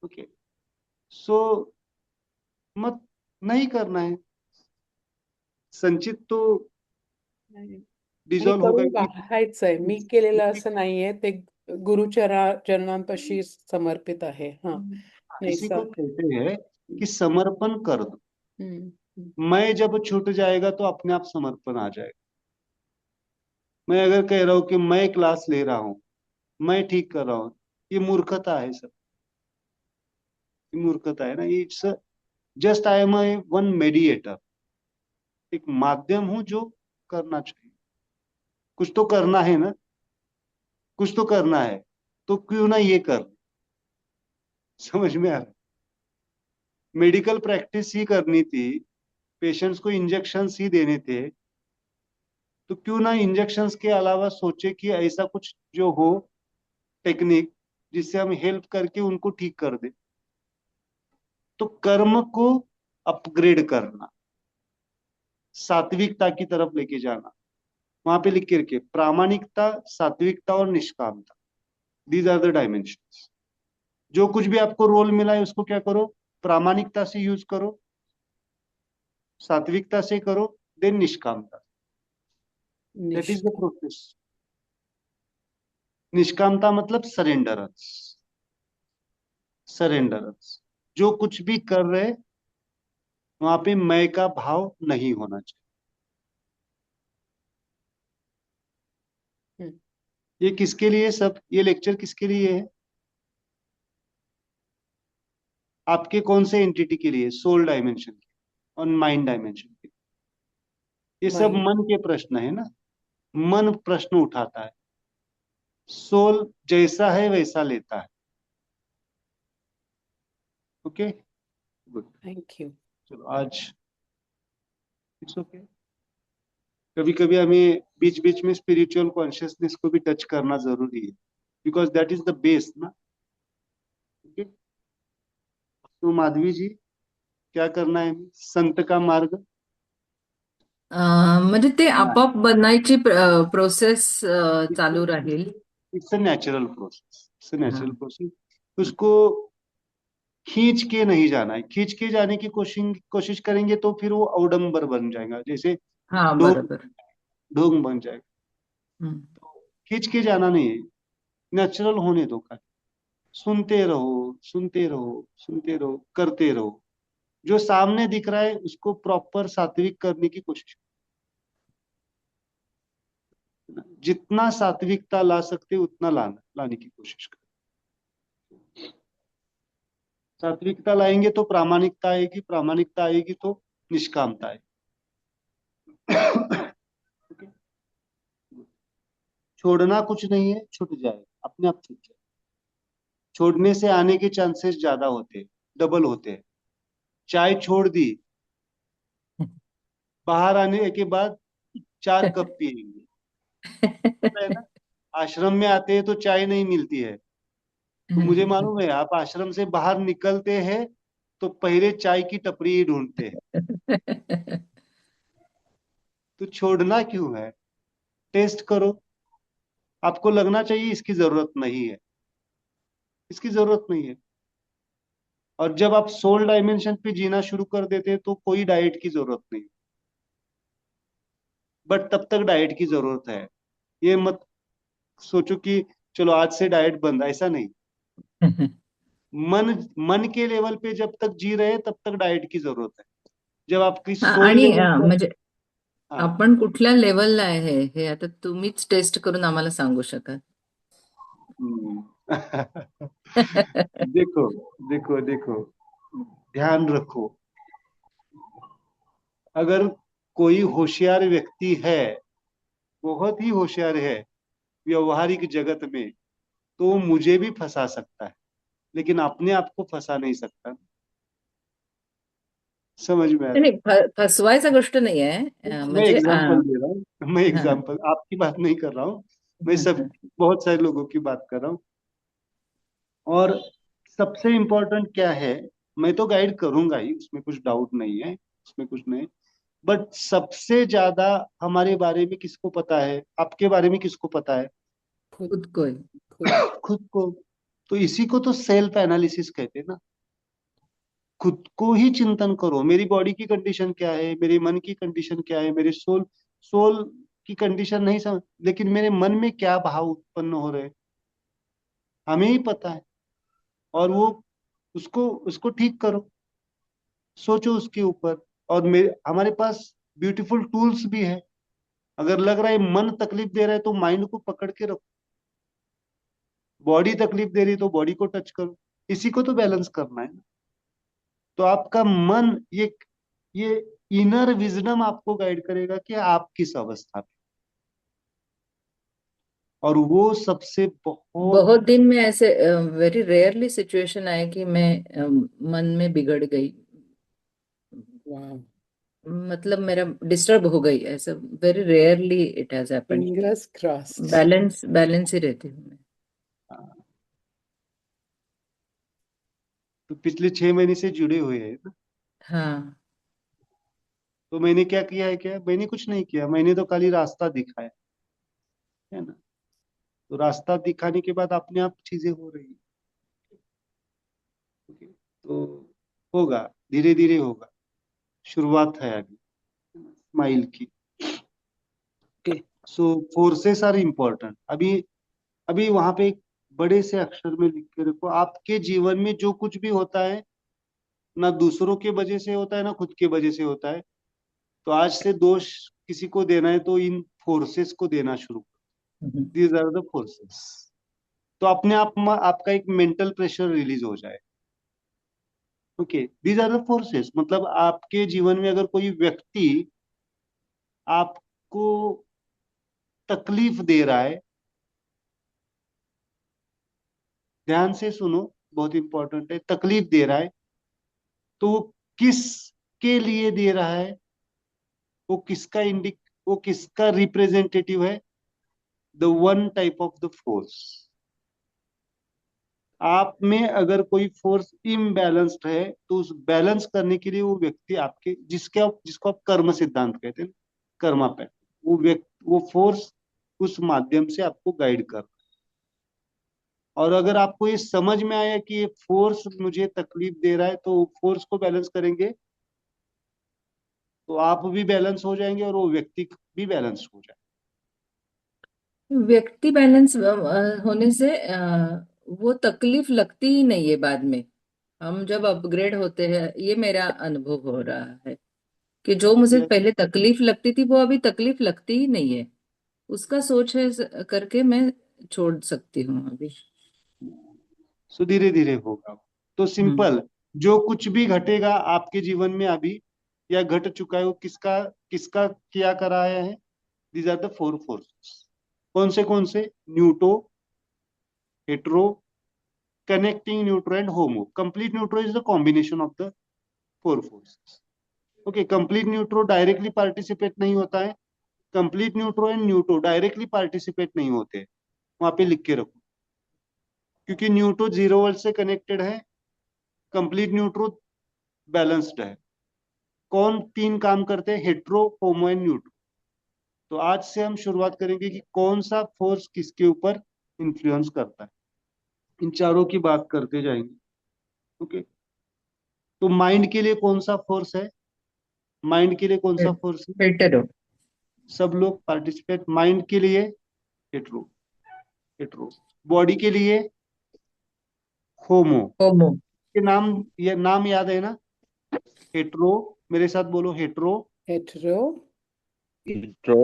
ओके, सो मत नहीं करना है, संचित तो आणि डिझॉल्व होगा करून ही। पाहायचंय. मी केलेलं असं नाहीये. ते चरणांपाशी समर्पित आहे. हा, नाही इसी को सर. कहते हैं कि समर्पण कर दो। हम्म. मैं जब छूट जाएगा तो अपने आप समर्पण आ जाएगा। मैं अगर कह रहा हूँ कि मैं क्लास ले रहा हूँ, मैं ठीक कर रहा हूँ, ये मूर्खता है सब, ये मूर्खता है ना। It's just I am one mediator, एक माध्यम हूं जो करना चाहिए। कुछ तो करना है ना, कुछ तो करना है, तो क्यों ना ये कर। समझ में आ रहा है? मेडिकल प्रैक्टिस ही करनी थी, पेशेंट्स को इंजेक्शंस ही देने थे, तो क्यों ना इंजेक्शंस के अलावा सोचे कि ऐसा कुछ जो हो टेक्निक जिससे हम हेल्प करके उनको ठीक कर दे। तो कर्म को अपग्रेड करना, सात्विकता की तरफ लेके जाना, वहां पे लिख के रखे प्रामाणिकता, सात्विकता और निष्कामता, दीज आर द डायमेंशन। जो कुछ भी आपको रोल मिला है उसको क्या करो, प्रामाणिकता से यूज करो, सात्विकता से करो, देन निष्कामता। दैट इज द निष्काम। प्रोसेस। निष्कामता मतलब सरेंडरेंस, सरेंडरेंस। जो कुछ भी कर रहे वहां पे मैं का भाव नहीं होना चाहिए। हम्म, ये किसके लिए सब, ये लेक्चर किसके लिए है? आपके कौन से एंटिटी के लिए? सोल डायमेंशन के और माइंड डायमेंशन के। ये सब माइंड। मन के प्रश्न है ना, मन प्रश्न उठाता है, सोल जैसा है वैसा लेता है। Okay, good. Thank you. चलो आज इट्स ओके। कभी कभी हमें बीच बीच में स्पिरिचुअल कॉन्शियसनेस को भी टच करना जरूरी है, because that is the base ना। ओके, तो माधवी जी क्या करना है? संत का मार्ग म्हणजे ते करना है। आपोआप बनायची प्रोसेस चालू राहील. It's a natural process, it's a हा. Natural process. उसको खींच के नहीं जाना है, खींच के जाने की कोशिश कोशिश करेंगे तो फिर वो अवडंबर बन जाएगा, जैसे हा, ढोंग, बरोबर. ढोंग बन जाएगा। हम्म. खींच के जाना नहीं है, नेचुरल होने दो का। सुनते रहो, सुनते रहो, सुनते रहो, करते रहो। जो सामने दिख रहा है उसको प्रॉपर सात्विक करने की कोशिश करना। जितना सात्विकता ला सकते उतना लाने की कोशिश करना। सात्विकता लाएंगे तो प्रामाणिकता आएगी, प्रामाणिकता आएगी तो निष्कामता आएगी। Okay? छोड़ना कुछ नहीं है, छूट जाए, अपने आप छूट जाए। छोड़ने से आने के चांसेस ज्यादा होते हैं, डबल होते हैं। चाय छोड़ दी, बाहर आने के बाद 4 कप पिएंगे, होता है ना। आश्रम में आते हैं तो चाय नहीं मिलती है, तो मुझे मालूम है आप आश्रम से बाहर निकलते हैं तो पहले चाय की टपरी ही ढूंढते हैं। तो छोड़ना क्यों है? टेस्ट करो, आपको लगना चाहिए इसकी जरूरत नहीं है, इसकी जरूरत नहीं है। और जब आप सोल डायमेंशन पे जीना शुरू कर देते हैं तो कोई डाइट की जरूरत नहीं, बट तब तक डाइट की जरूरत है। ये मत सोचो कि चलो आज से डाइट बंद, ऐसा नहीं। मन मन के लेवल पे जब तक जी रहे हैं तब तक डाइट की जरूरत है। जब आपकी हा, सोल आणि लेवल पर, म्हणजे हाँ, आपण कुठल्या लेवलला आहे हे आता तुम्हीच टेस्ट करून आम्हाला सांगू शकाल. हम्म। देखो देखो देखो, ध्यान रखो, अगर कोई होशियार व्यक्ति है, बहुत ही होशियार है व्यवहारिक जगत में, तो वो मुझे भी फंसा सकता है, लेकिन अपने आप को फंसा नहीं सकता। समझ में आ रहा नाही, फसवायचा गोष्ट नाही आहे. है? मैं म्हणजे एग्जांपल दे रहा हूँ, मैं हा. एग्जांपल, आपकी बात नहीं कर रहा हूँ, मैं सब बहुत सारे लोगों की बात कर रहा हूँ। और सबसे इम्पोर्टेंट क्या है, मैं तो गाइड करूंगा ही, उसमें कुछ डाउट नहीं है, उसमें कुछ नहीं। बट सबसे ज्यादा हमारे बारे में किसको पता है, आपके बारे में किसको पता है? खुद। खुद को. खुद। खुद को। तो इसी को तो सेल्फ एनालिसिस कहते हैं ना। खुद को ही चिंतन करो, मेरी बॉडी की कंडीशन क्या है, मेरे मन की कंडीशन क्या है, मेरे सोल सोल की कंडीशन नहीं समझ, लेकिन मेरे मन में क्या भाव उत्पन्न हो रहे हैं हमें ही पता है। और वो उसको उसको ठीक करो, सोचो उसके ऊपर। और मेरे हमारे पास ब्यूटीफुल टूल्स भी है, अगर लग रहा है मन तकलीफ दे रहा है तो माइंड को पकड़ के रखो, बॉडी तकलीफ दे रही है तो बॉडी को टच करो, इसी को तो बैलेंस करना है ना। तो आपका मन, ये इनर विजडम आपको गाइड करेगा कि आप किस अवस्था में, और वो सबसे बहुत। बहुत दिन में ऐसे वेरी रेयरली सिचुएशन आए कि मैं मन में बिगड़ गई, वाह, मतलब मेरा डिस्टर्ब हो गई, ऐसा very rarely it has happened. Fingers crossed. Balance balance ही रहती हूँ मैं। तो पिछले 6 महीने से जुड़े हुए हैं ना। हाँ। तो मैंने क्या किया है, क्या मैंने कुछ नहीं किया, मैंने तो खाली रास्ता दिखाया है ना। तो रास्ता दिखाने के बाद अपने आप चीजें हो रही है। ओके, तो होगा, धीरे धीरे होगा, शुरुआत है अभी स्माइल की। Okay, so forces are important. अभी अभी वहां पे एक बड़े से अक्षर में लिख के रखो, आपके जीवन में जो कुछ भी होता है ना दूसरों के वजह से होता है ना खुद के वजह से होता है। तो आज से दोष किसी को देना है तो इन फोर्सेस को देना शुरू करो, hmm. These are the forces. तो अपने आप में आपका एक मेंटल प्रेशर रिलीज हो जाए। Okay, these are the forces, मतलब आपके जीवन में अगर कोई व्यक्ति आपको तकलीफ दे रहा है, ध्यान से सुनो, बहुत इंपॉर्टेंट है, तकलीफ दे रहा है तो वो किस के लिए दे रहा है, वो किसका वो किसका रिप्रेजेंटेटिव है, the one type of the force. आप में अगर कोई फोर्स इम्बैलेंस्ड है तो उस बैलेंस करने के लिए वो व्यक्ति आपके, जिसको आप कर्म सिद्धांत कहते हैं, कर्मा पैटर्न, वो फोर्स उस माध्यम से आपको गाइड कर। और अगर आपको ये समझ में आया कि ये फोर्स मुझे तकलीफ दे रहा है तो फोर्स को बैलेंस करेंगे तो आप भी बैलेंस हो जाएंगे और वो व्यक्ति भी बैलेंस हो जाए। व्यक्ति बैलेंस होने से वो तकलीफ लगती ही नहीं है बाद में। हम जब अपग्रेड होते हैं, ये मेरा अनुभव हो रहा है कि जो मुझे ये पहले तकलीफ लगती थी वो अभी तकलीफ लगती ही नहीं है। उसका सोच है करके मैं छोड़ सकती हूँ अभी। सो धीरे धीरे होगा। तो हम्म। सिंपल, जो कुछ भी घटेगा आपके जीवन में अभी या घट चुका है वो किसका किसका किया कराया है, these are the four forces. कौन से? Neutro, hetero, connecting neutro and homo. Complete neutro is the combination of the four forces. Okay, complete neutro directly participate नहीं होता है, complete neutro and neutro directly participate नहीं होते, वहां पे लिख के रखो, क्योंकि न्यूट्रो जीरो वर्ल्ड से कनेक्टेड है, कंप्लीट न्यूट्रो बैलेंस्ड है। कौन तीन काम करते हैं? Hetero, homo and neutro. तो आज से हम शुरुआत करेंगे कि कौन सा फोर्स किसके ऊपर इन्फ्लुएंस करता है, इन चारों की बात करते जाएंगे। ओके, तो माइंड के लिए कौन सा फोर्स है, माइंड के लिए कौन सा फोर्स है? फिल्टर हो। सब लोग पार्टिसिपेट। माइंड के लिए हेट्रो, हेट्रो। बॉडी के लिए होमो। होमो। ये नाम, ये नाम याद है ना? हेट्रो, मेरे साथ बोलो, hetero, hetero, intro,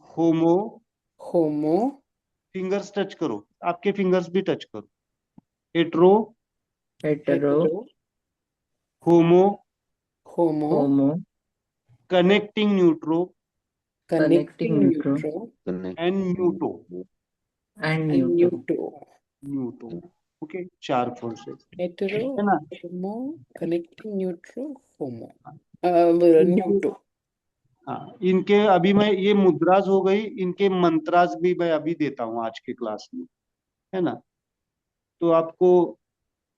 homo. Homo, fingers touch करो, आपके फिंगर्स भी टच करो। Hetero, hetero, hetero, homo, homo, homo, connecting neutro connecting connecting neutro neutro and neutro, and and neutro. Neutro. Neutro. Okay, चार फोर्सेस हेटेरो, है ना। होमो, connecting न्यूट्रो, होमो, इनके, न्यूटो। हाँ, इनके अभी मैं, ये मुद्राज हो गई, इनके मंत्राज भी मैं अभी देता हूँ आज के क्लास में, है ना। तो आपको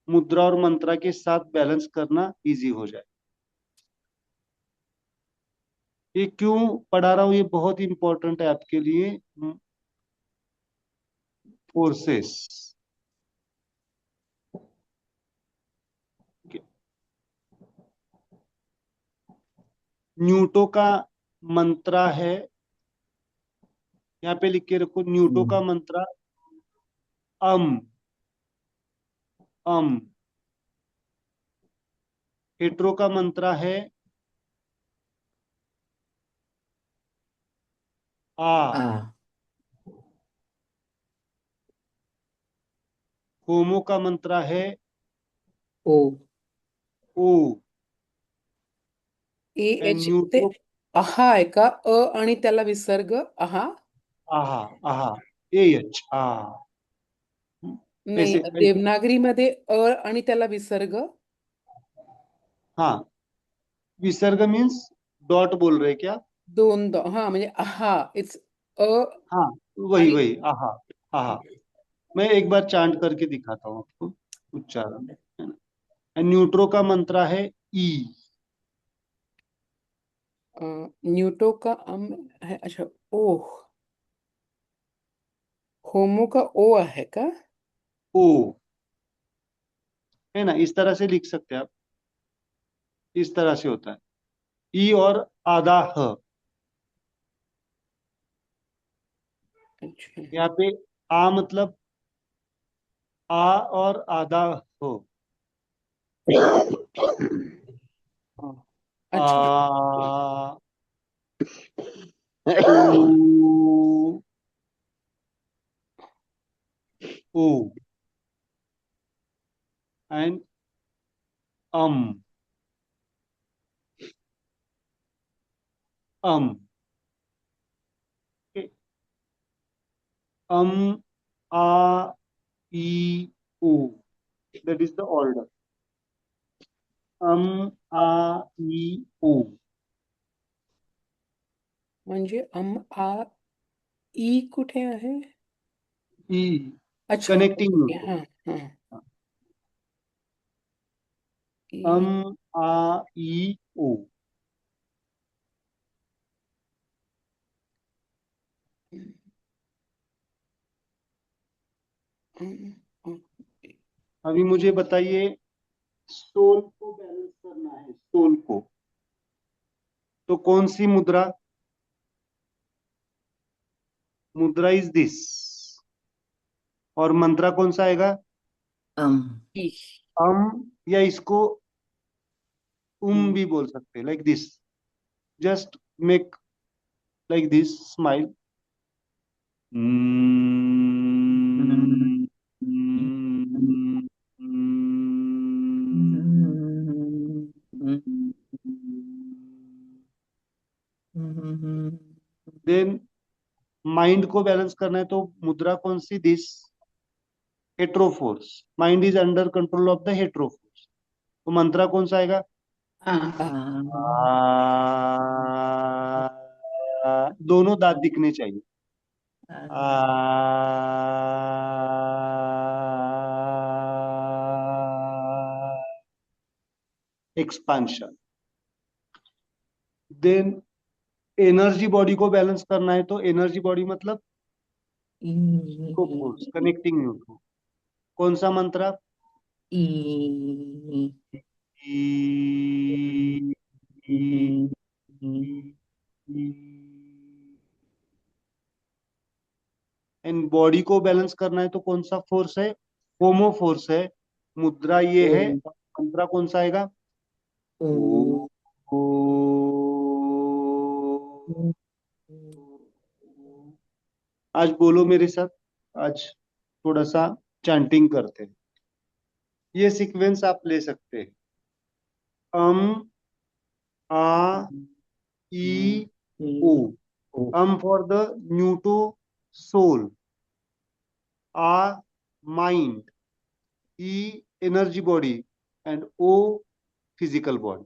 मुद्रा और मंत्रा के साथ बैलेंस करना इजी हो जाए। ये क्यों पढ़ा रहा हूँ, ये बहुत इंपॉर्टेंट है आपके लिए। फोर्सेस, न्यूटो का मंत्रा है, यहाँ पे लिख के रखो, न्यूटो का मंत्रा अम, अम। हेट्रो का मंत्रा है आ। आ। होमो का मंत्रा है ओ। ओ। ए एंड एच ते न्यूट्रो अहा आहे का? आणि त्याला विसर्ग अहा? आहा आहा ए एच आ। नाही, ऐसे ऐसे देवनागरीमध्ये आणि त्याला विसर्ग? हाँ, विसर्ग मीन्स डॉट बोल रहे क्या? हा म्हणजे अहा इट्स अ हाँ, वही आणि वही आहा आहा। मैं एक बार चांट करके दिखाता हूँ आपको उच्चारण, है ना। एंड न्यूट्रो का मंत्रा है ई। न्यूटो का है, अच्छा ओह। होमो का ओ आहे का? ओ, है ना, इस तरह से लिख सकते हैं आप। इस तरह से होता है ई और आधा ह। अच्छा। यहाँ पे आ मतलब आ और आधा हो। हाँ, आ अच्छा। ऊ ओ एंड अम अम अम आ ई ओ, that is the order. अम आ ई ओ। म्हणजे आ ई कुठे आहे? ई अच्छा, कनेक्टिंग ओके, न्यूट्रो। हाँ हाँ। अम ई आ ई ओ। ओके। अभी मुझे बताइए, सोल को बैलेंस करना है, सोल को, तो कौन सी मुद्रा? मुद्रा इज दिस। और मंत्रा कौन सा आएगा? अम ई अम, या इसको भी बोल सकते हैं, like this. Just make like this smile. Then mind को बैलेंस करना है, तो मुद्रा कौन सी? This, hetero force. Mind is under control of the hetero force, तो मंत्रा कौन सा आएगा? दोनों दांत दिखने चाहिए। एक्सपांशन। देन एनर्जी बॉडी को बैलेंस करना है, तो एनर्जी बॉडी मतलब फोर्स, कनेक्टिंग न्यूट्रो। कौन सा मंत्र? एंड बॉडी को बैलेंस करना है, तो कौन सा फोर्स है? होमो फोर्स है। मुद्रा ये है, मंत्र कौन सा आएगा? ओ, ओ, आज बोलो मेरे साथ, आज थोड़ा सा चैंटिंग करते हैं। ये सीक्वेंस आप ले सकते हैं। अम आ ई ओ। अम फॉर द न्यूटो सोल, आ माइंड, ई एनर्जी बॉडी, एंड ओ फिजिकल बॉडी।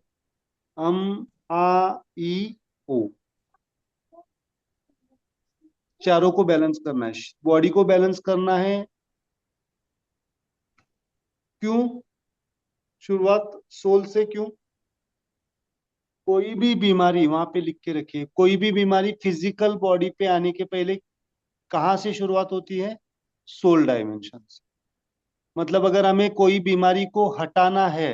अम आ ई ओ, चारों को बैलेंस करना है, बॉडी को बैलेंस करना है। क्यों? शुरुआत सोल से क्यों? कोई भी बीमारी, वहां पे लिख के रखिए, कोई भी बीमारी फिजिकल बॉडी पे आने के पहले कहाँ से शुरुआत होती है? सोल डायमेंशन से। मतलब अगर हमें कोई बीमारी को हटाना है,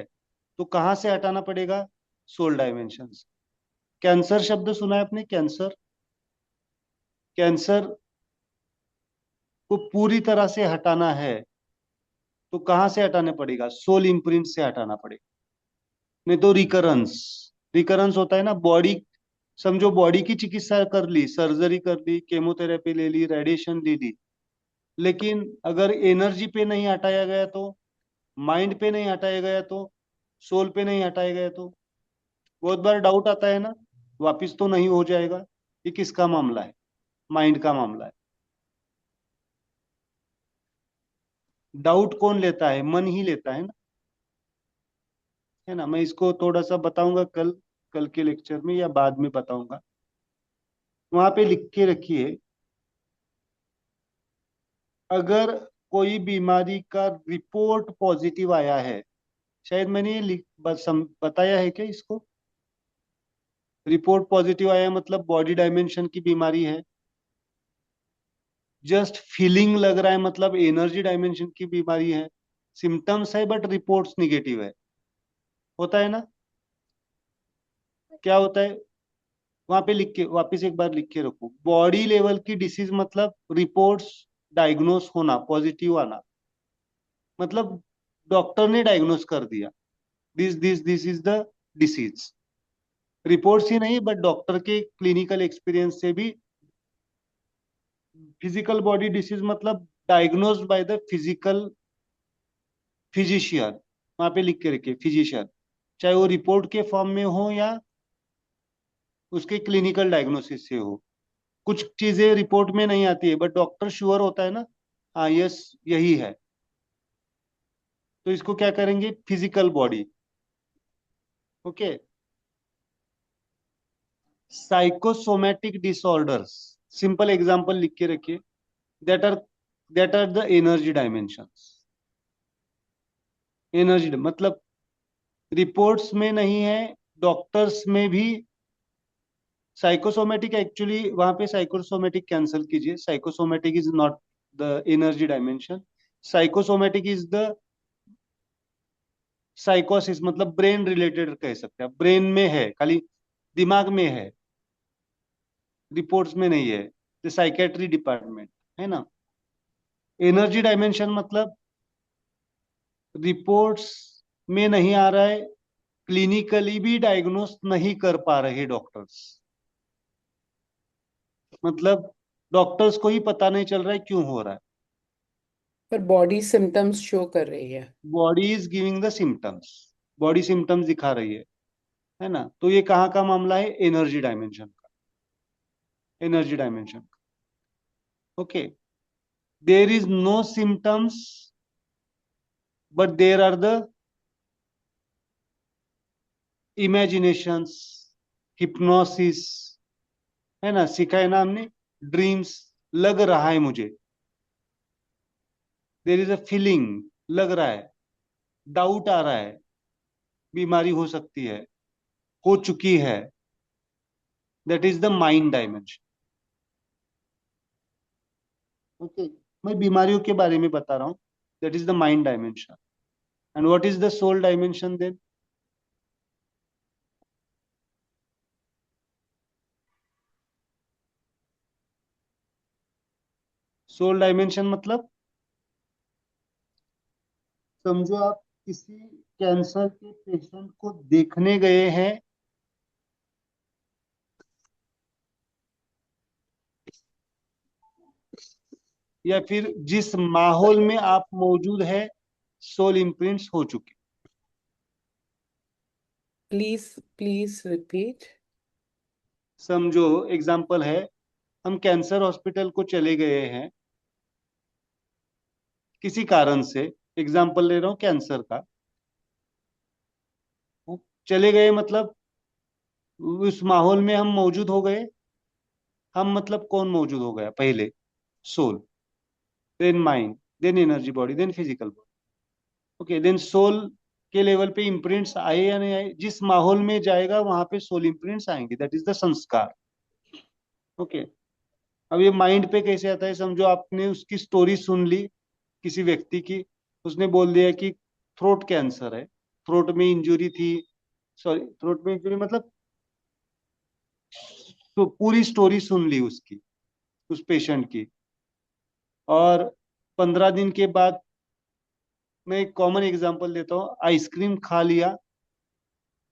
तो कहाँ से हटाना पड़ेगा? सोल डायमेंशन से। कैंसर शब्द सुना है आपने? कैंसर, कैंसर को पूरी तरह से हटाना है, तो कहाँ से हटाना पड़ेगा? सोल इम्प्रिंट से हटाना पड़ेगा। नहीं तो रिकरेंस, रिकरेंस होता है ना, बॉडी समझो बॉडी की चिकित्सा कर ली, सर्जरी कर ली, केमोथेरेपी ले ली, रेडिएशन ले ली, लेकिन अगर एनर्जी पे नहीं हटाया गया तो, माइंड पे नहीं हटाया गया तो, सोल पे नहीं हटाया गया तो बहुत बार डाउट आता है ना, वापिस तो नहीं हो जाएगा। ये किसका मामला है? माइंड का मामला है। डाउट कौन लेता है? मन ही लेता है ना, है ना। मैं इसको थोड़ा सा बताऊंगा कल, कल के लेक्चर में या बाद में बताऊंगा। वहां पे लिख के रखिए, अगर कोई बीमारी का रिपोर्ट पॉजिटिव आया है, शायद मैंने ये बताया है क्या इसको? रिपोर्ट पॉजिटिव आया है मतलब बॉडी डायमेंशन की बीमारी है। जस्ट फीलिंग लग रहा है मतलब एनर्जी डायमेंशन की बीमारी है। सिम्टम्स है बट रिपोर्ट्स निगेटिव है। होता है ना? क्या होता है? वहां पे लिख के वापिस एक बार लिख के रखो, बॉडी लेवल की डिसीज मतलब रिपोर्ट्स डायग्नोस होना, पॉजिटिव आना, मतलब डॉक्टर ने डायग्नोस कर दिया this is the disease. Reports ही नहीं बट डॉक्टर के क्लिनिकल एक्सपीरियंस से भी फिजिकल बॉडी डिसीज मतलब diagnosed by the physical physician. वहां पे लिख के रखिए फिजिशियन, चाहे वो रिपोर्ट के फॉर्म में हो या उसके क्लिनिकल डायग्नोसिस से हो। कुछ चीजें रिपोर्ट में नहीं आती है बट डॉक्टर श्योर होता है ना, हाँ यस यही है, तो इसको क्या करेंगे? Physical body. Okay. Psychosomatic disorders, simple example लिख के रखिए, that are the energy dimensions. Energy मतलब रिपोर्ट्स में नहीं है, डॉक्टर्स में भी। साइकोसोमेटिक एक्चुअली वहां पे साइकोसोमेटिक कैंसिल कीजिए, psychosomatic is not the energy dimension. Psychosomatic is the साइकोसिस, मतलब ब्रेन रिलेटेड कह सकते हैं, ब्रेन में है, खाली दिमाग में है, रिपोर्ट्स में नहीं है, द साइकेट्री डिपार्टमेंट, है ना। एनर्जी डायमेंशन मतलब रिपोर्ट्स में नहीं आ रहा है, क्लिनिकली भी डायग्नोस नहीं कर पा रहे डॉक्टर्स, मतलब डॉक्टर्स को ही पता नहीं चल रहा है क्यों हो रहा है। पर बॉडी सिम्टम्स शो कर रही है। Body is giving the symptoms, body symptoms दिखा रही है ना। तो ये कहाँ का मामला है? एनर्जी डायमेंशन का, एनर्जी डायमेंशन का। Okay. There is no symptoms but there are the imaginations, hypnosis, है ना, सीखा है ना हमने, ड्रीम्स, लग रहा है मुझे, देर इज अ फीलिंग, लग रहा है, डाउट आ रहा है, बीमारी हो सकती है, हो चुकी है, that is the mind dimension. Okay. मैं बीमारियों के बारे में बता रहा हूं, that is the mind dimension. And what is the soul dimension then? Soul dimension मतलब समझो आप किसी कैंसर के पेशेंट को देखने गए हैं, या फिर जिस माहौल में आप मौजूद है, सोल इम्प्रिंट्स हो चुके। Please please repeat. समझो एग्जाम्पल है, हम कैंसर हॉस्पिटल को चले गए हैं किसी कारण से, एग्जाम्पल ले रहा हूं कैंसर का। चले गए मतलब उस माहौल में हम मौजूद हो गए। हम मतलब कौन मौजूद हो गया पहले? Soul, then mind, then energy body, then physical body. Okay, then soul के लेवल पे इम्प्रिंट्स आए या नहीं आए, जिस माहौल में जाएगा वहां पे सोल इम्प्रिंट्स आएंगे, दैट इज द संस्कार। ओके। अब ये माइंड पे कैसे आता है? समझो आपने उसकी स्टोरी सुन ली किसी व्यक्ति की, उसने बोल दिया कि थ्रोट कैंसर है, थ्रोट में इंजुरी थी, सॉरी थ्रोट में इंजुरी मतलब, तो पूरी स्टोरी सुन ली उसकी, उस पेशेंट की, और 15 दिन के बाद, मैं एक कॉमन एग्जांपल देता हूँ, आइसक्रीम खा लिया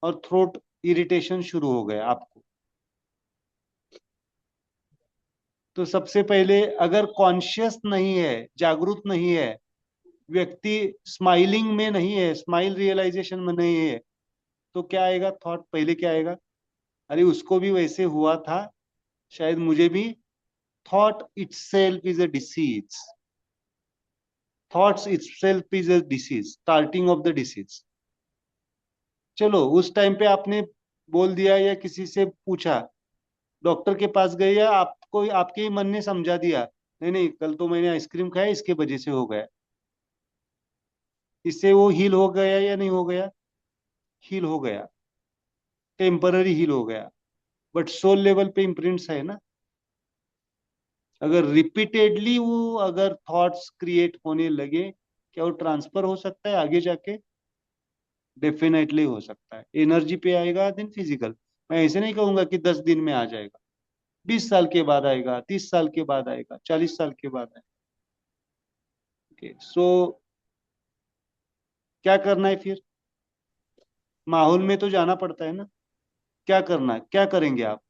और थ्रोट इरिटेशन शुरू हो गया आपको, तो सबसे पहले अगर कॉन्शियस नहीं है, जागरूक नहीं है, व्यक्ति स्माइलिंग में नहीं है, स्माइल रियलाइजेशन में नहीं है, तो क्या आएगा थॉट? पहले क्या आएगा? अरे उसको भी वैसे हुआ था, शायद मुझे भी। Thought itself is a disease. Thoughts itself is a disease, starting of the disease. चलो उस टाइम पे आपने बोल दिया या किसी से पूछा, डॉक्टर के पास गए, या आपको आपके ही मन ने समझा दिया, नहीं नहीं कल तो मैंने आइसक्रीम खाया, इसके वजह से हो गया। इससे वो हील हो गया या नहीं हो गया? हील हो गया, टेम्पररी हील हो गया, बट सोल लेवल पे इम्प्रिंट्स है ना। अगर रिपीटेडली वो अगर थॉट्स क्रिएट होने लगे, क्या वो ट्रांसफर हो सकता है आगे जाके? डेफिनेटली हो सकता है। एनर्जी पे आएगा देन फिजिकल। मैं ऐसे नहीं कहूंगा कि 10 दिन में आ जाएगा, 20 साल के बाद आएगा, 30 साल के बाद आएगा, 40 साल के बाद आएगा। ओके, सो क्या करना है फिर? माहौल में तो जाना पड़ता है ना। क्या करना है, क्या करेंगे आप?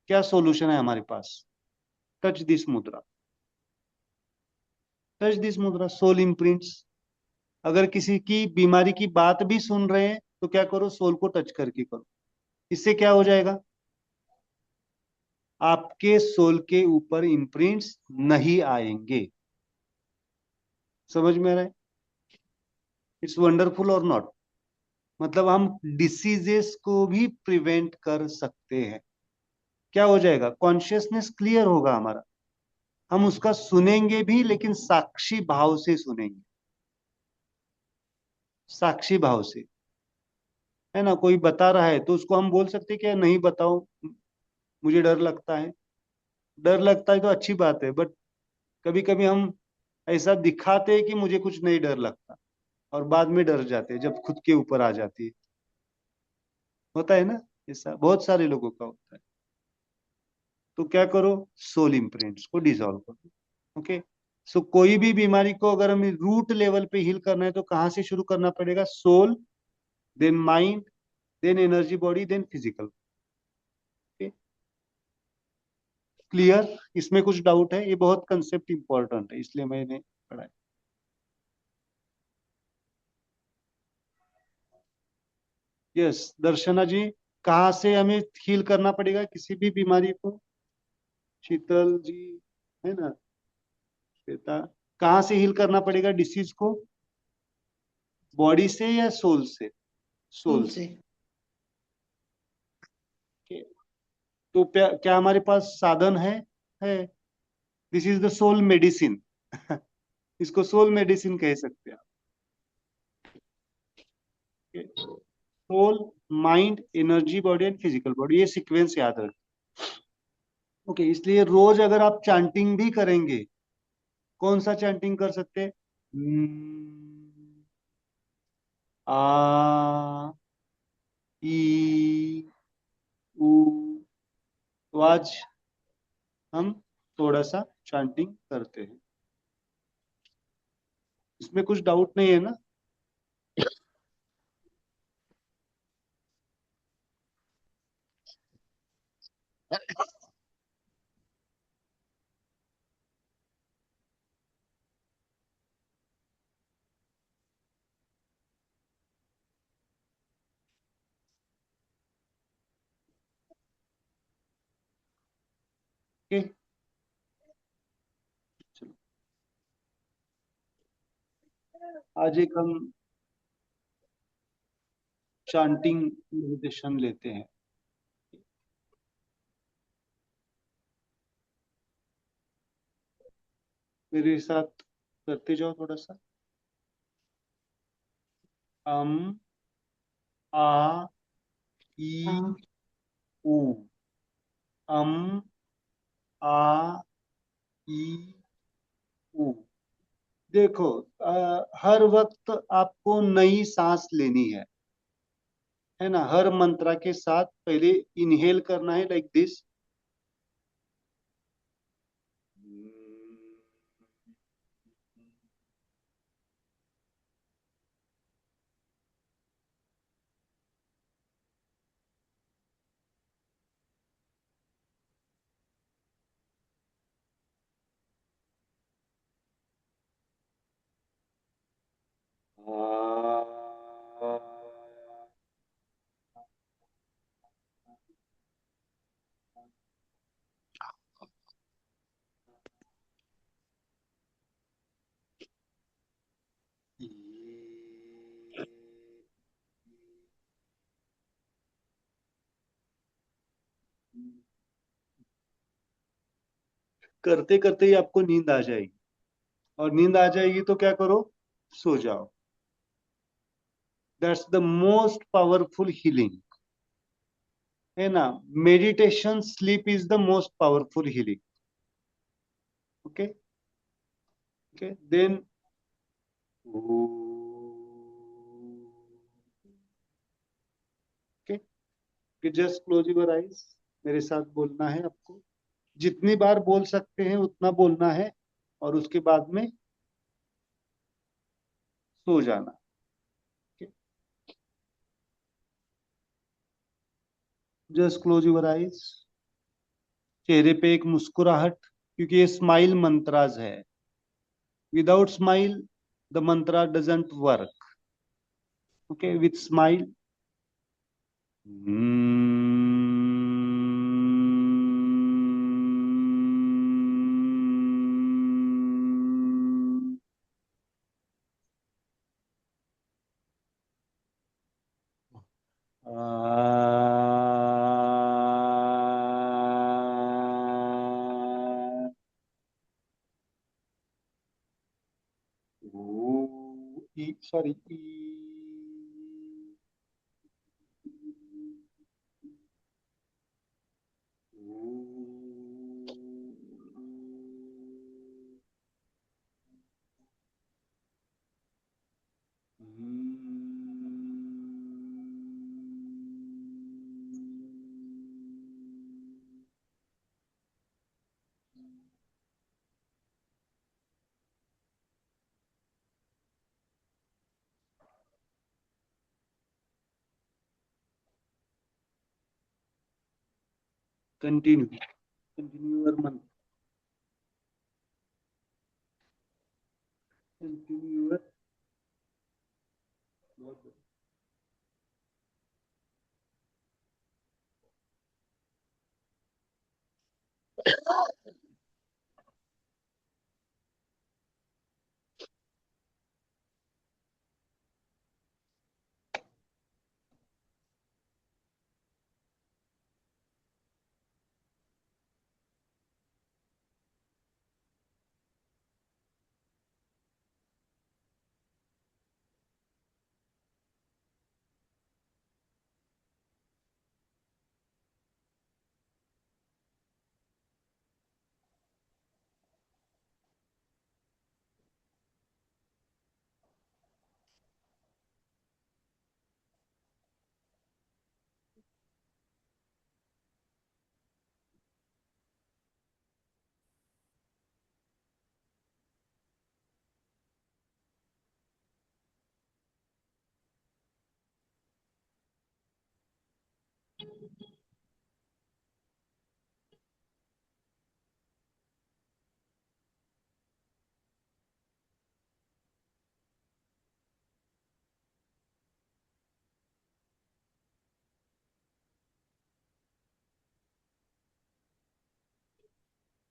क्या सॉल्यूशन है हमारे पास? टच दिस मुद्रा, टच दिस मुद्रा, सोल इम्प्रिंट्स। अगर किसी की बीमारी की बात भी सुन रहे हैं तो क्या करो? सोल को टच करके करो। इससे क्या हो जाएगा? आपके सोल के ऊपर इम्प्रिंट्स नहीं आएंगे। समझ में आ रहा है? इट्स वंडरफुल और नॉट। मतलब हम डिसीजेस को भी प्रिवेंट कर सकते हैं। क्या हो जाएगा? कॉन्शियसनेस क्लियर होगा हमारा। हम उसका सुनेंगे भी, लेकिन साक्षी भाव से सुनेंगे। साक्षी भाव से, है ना। कोई बता रहा है तो उसको हम बोल सकते हैं कि नहीं बताओ, मुझे डर लगता है। डर लगता है तो अच्छी बात है, बट कभी कभी हम ऐसा दिखाते हैं कि मुझे कुछ नहीं डर लगता, और बाद में डर जाते हैं जब खुद के ऊपर आ जाती है। होता है ना, ऐसा बहुत सारे लोगों का होता है। तो क्या करो? सोल इम्प्रिंट्स को डिसॉल्व करो। ओके, सो कोई भी बीमारी को अगर हमें रूट लेवल पे हील करना है तो कहाँ से शुरू करना पड़ेगा? Soul, then mind, then energy body, then physical. Clear? इसमें कुछ डाउट है? ये बहुत कंसेप्ट इंपॉर्टेंट है, इसलिए मैंने पढ़ा। यस, दर्शना जी, कहाँ से हमें हील करना पड़ेगा किसी भी बीमारी को? शीतल जी, है ना, श्वेता, कहाँ से हील करना पड़ेगा डिसीज को? बॉडी से या सोल से? सोल से। Okay. तो क्या हमारे पास साधन है? This is the soul medicine. इसको सोल मेडिसिन कह सकते हैं आप। Soul, mind, energy body and physical body, ये सीक्वेंस याद रखें। ओके, इसलिए रोज अगर आप चैंटिंग भी करेंगे, कौन सा चैंटिंग कर सकते हैं? आ, ई, उ। तो आज हम थोड़ा सा चैंटिंग करते हैं। इसमें कुछ डाउट नहीं है ना? ओके, चलो आज एक हम चांटिंग मेडिटेशन लेते हैं। मेरे साथ करते जाओ थोड़ा सा। अम, आ, ई, उ। अम, आ, ई, उ। देखो, हर वक्त आपको नई सांस लेनी है ना। हर मंत्रा के साथ पहले इनहेल करना है, लाइक दिस। करते करते ही आपको नींद आ जाएगी, और नींद आ जाएगी तो क्या करो, सो जाओ। That's the most powerful healing, है ना। Meditation sleep is the most powerful healing. Okay okay, then okay, just close your eyes. मेरे साथ बोलना है आपको, जितनी बार बोल सकते हैं उतना बोलना है, और उसके बाद में सो जाना। Just close your eyes. चेहरे पे एक मुस्कुराहट, क्योंकि ये स्माइल मंत्राज है। विदाउट स्माइल द मंत्रा doesn't work. Okay, with smile. Sorry, continue your मंत्र, continue your.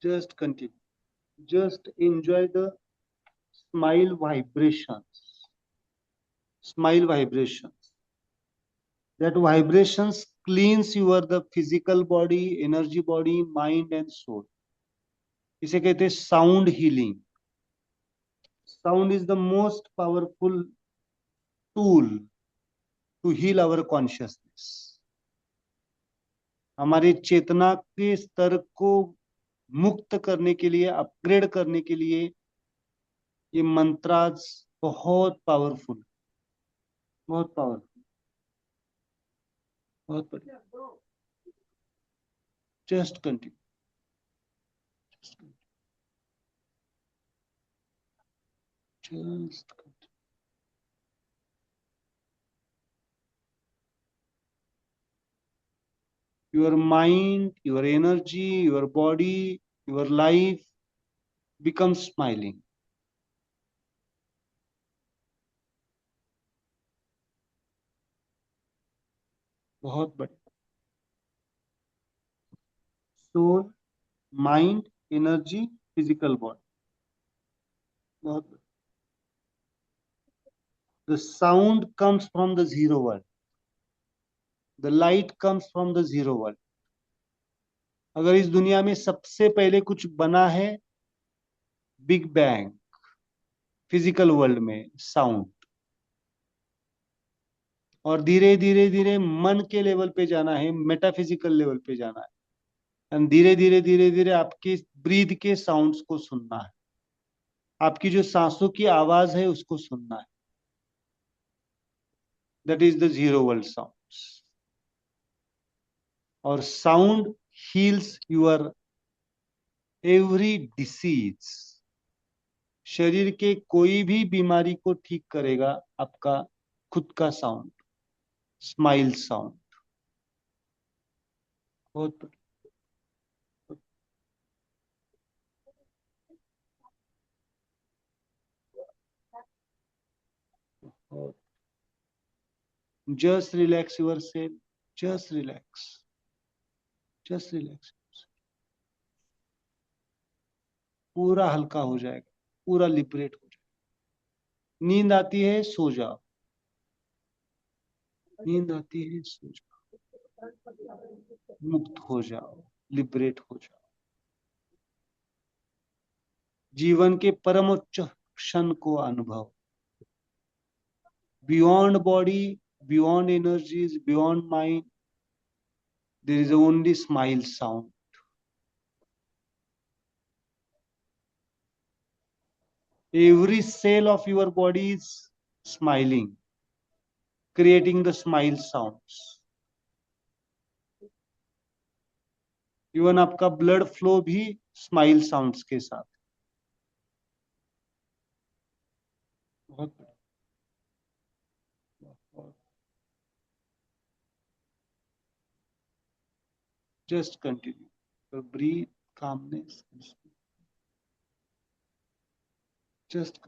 Just continue. Just enjoy the smile vibrations. Smile vibrations. That vibrations cleans your the physical body, energy body, mind and soul. इसे कहते हैं sound healing. Sound is the most powerful tool to heal our consciousness. हमारे चेतना के स्तर को मुक्त करने के लिए, अपग्रेड करने के लिए ये मंत्राज बहुत पावरफुल, बहुत पावरफुल, बहुत बढ़िया। Just continue, just your mind, your energy, your body, your life becomes smiling. बहुत बढ़िया। Soul, mind, energy, physical body, बहुत बढ़िया। The sound comes from the zero world. The light comes from the zero world. अगर इस दुनिया में सबसे पहले कुछ बना है, बिग बैंग, फिजिकल वर्ल्ड में साउंड, और धीरे धीरे धीरे मन के लेवल पे जाना है, मेटाफिजिकल लेवल पे जाना है, और धीरे धीरे धीरे धीरे आपकी ब्रीथ के साउंड्स को सुनना है, आपकी जो सांसों की आवाज है उसको सुनना है. That is the zero world sounds. और sound heals your every disease. शरीर के कोई भी बीमारी को ठीक करेगा आपका खुद का साउंड, स्माइल साउंड. बहुत just relax yourself, just relax, just relax. पूरा हल्का हो जाएगा, पूरा लिबरेट हो जाएगा. नींद आती है, सो जाओ. नींद आती है, सो जाओ. मुक्त हो जाओ, लिबरेट हो जाओ. जीवन के परमोच्च क्षण को अनुभव. Beyond body, beyond energies, beyond mind, there is only smile sound. Every cell of your body is smiling, creating the smile sounds. Even आपका ब्लड फ्लो भी स्माइल साउंड्स के साथ. बहुत just continue. So breathe, calmness. Just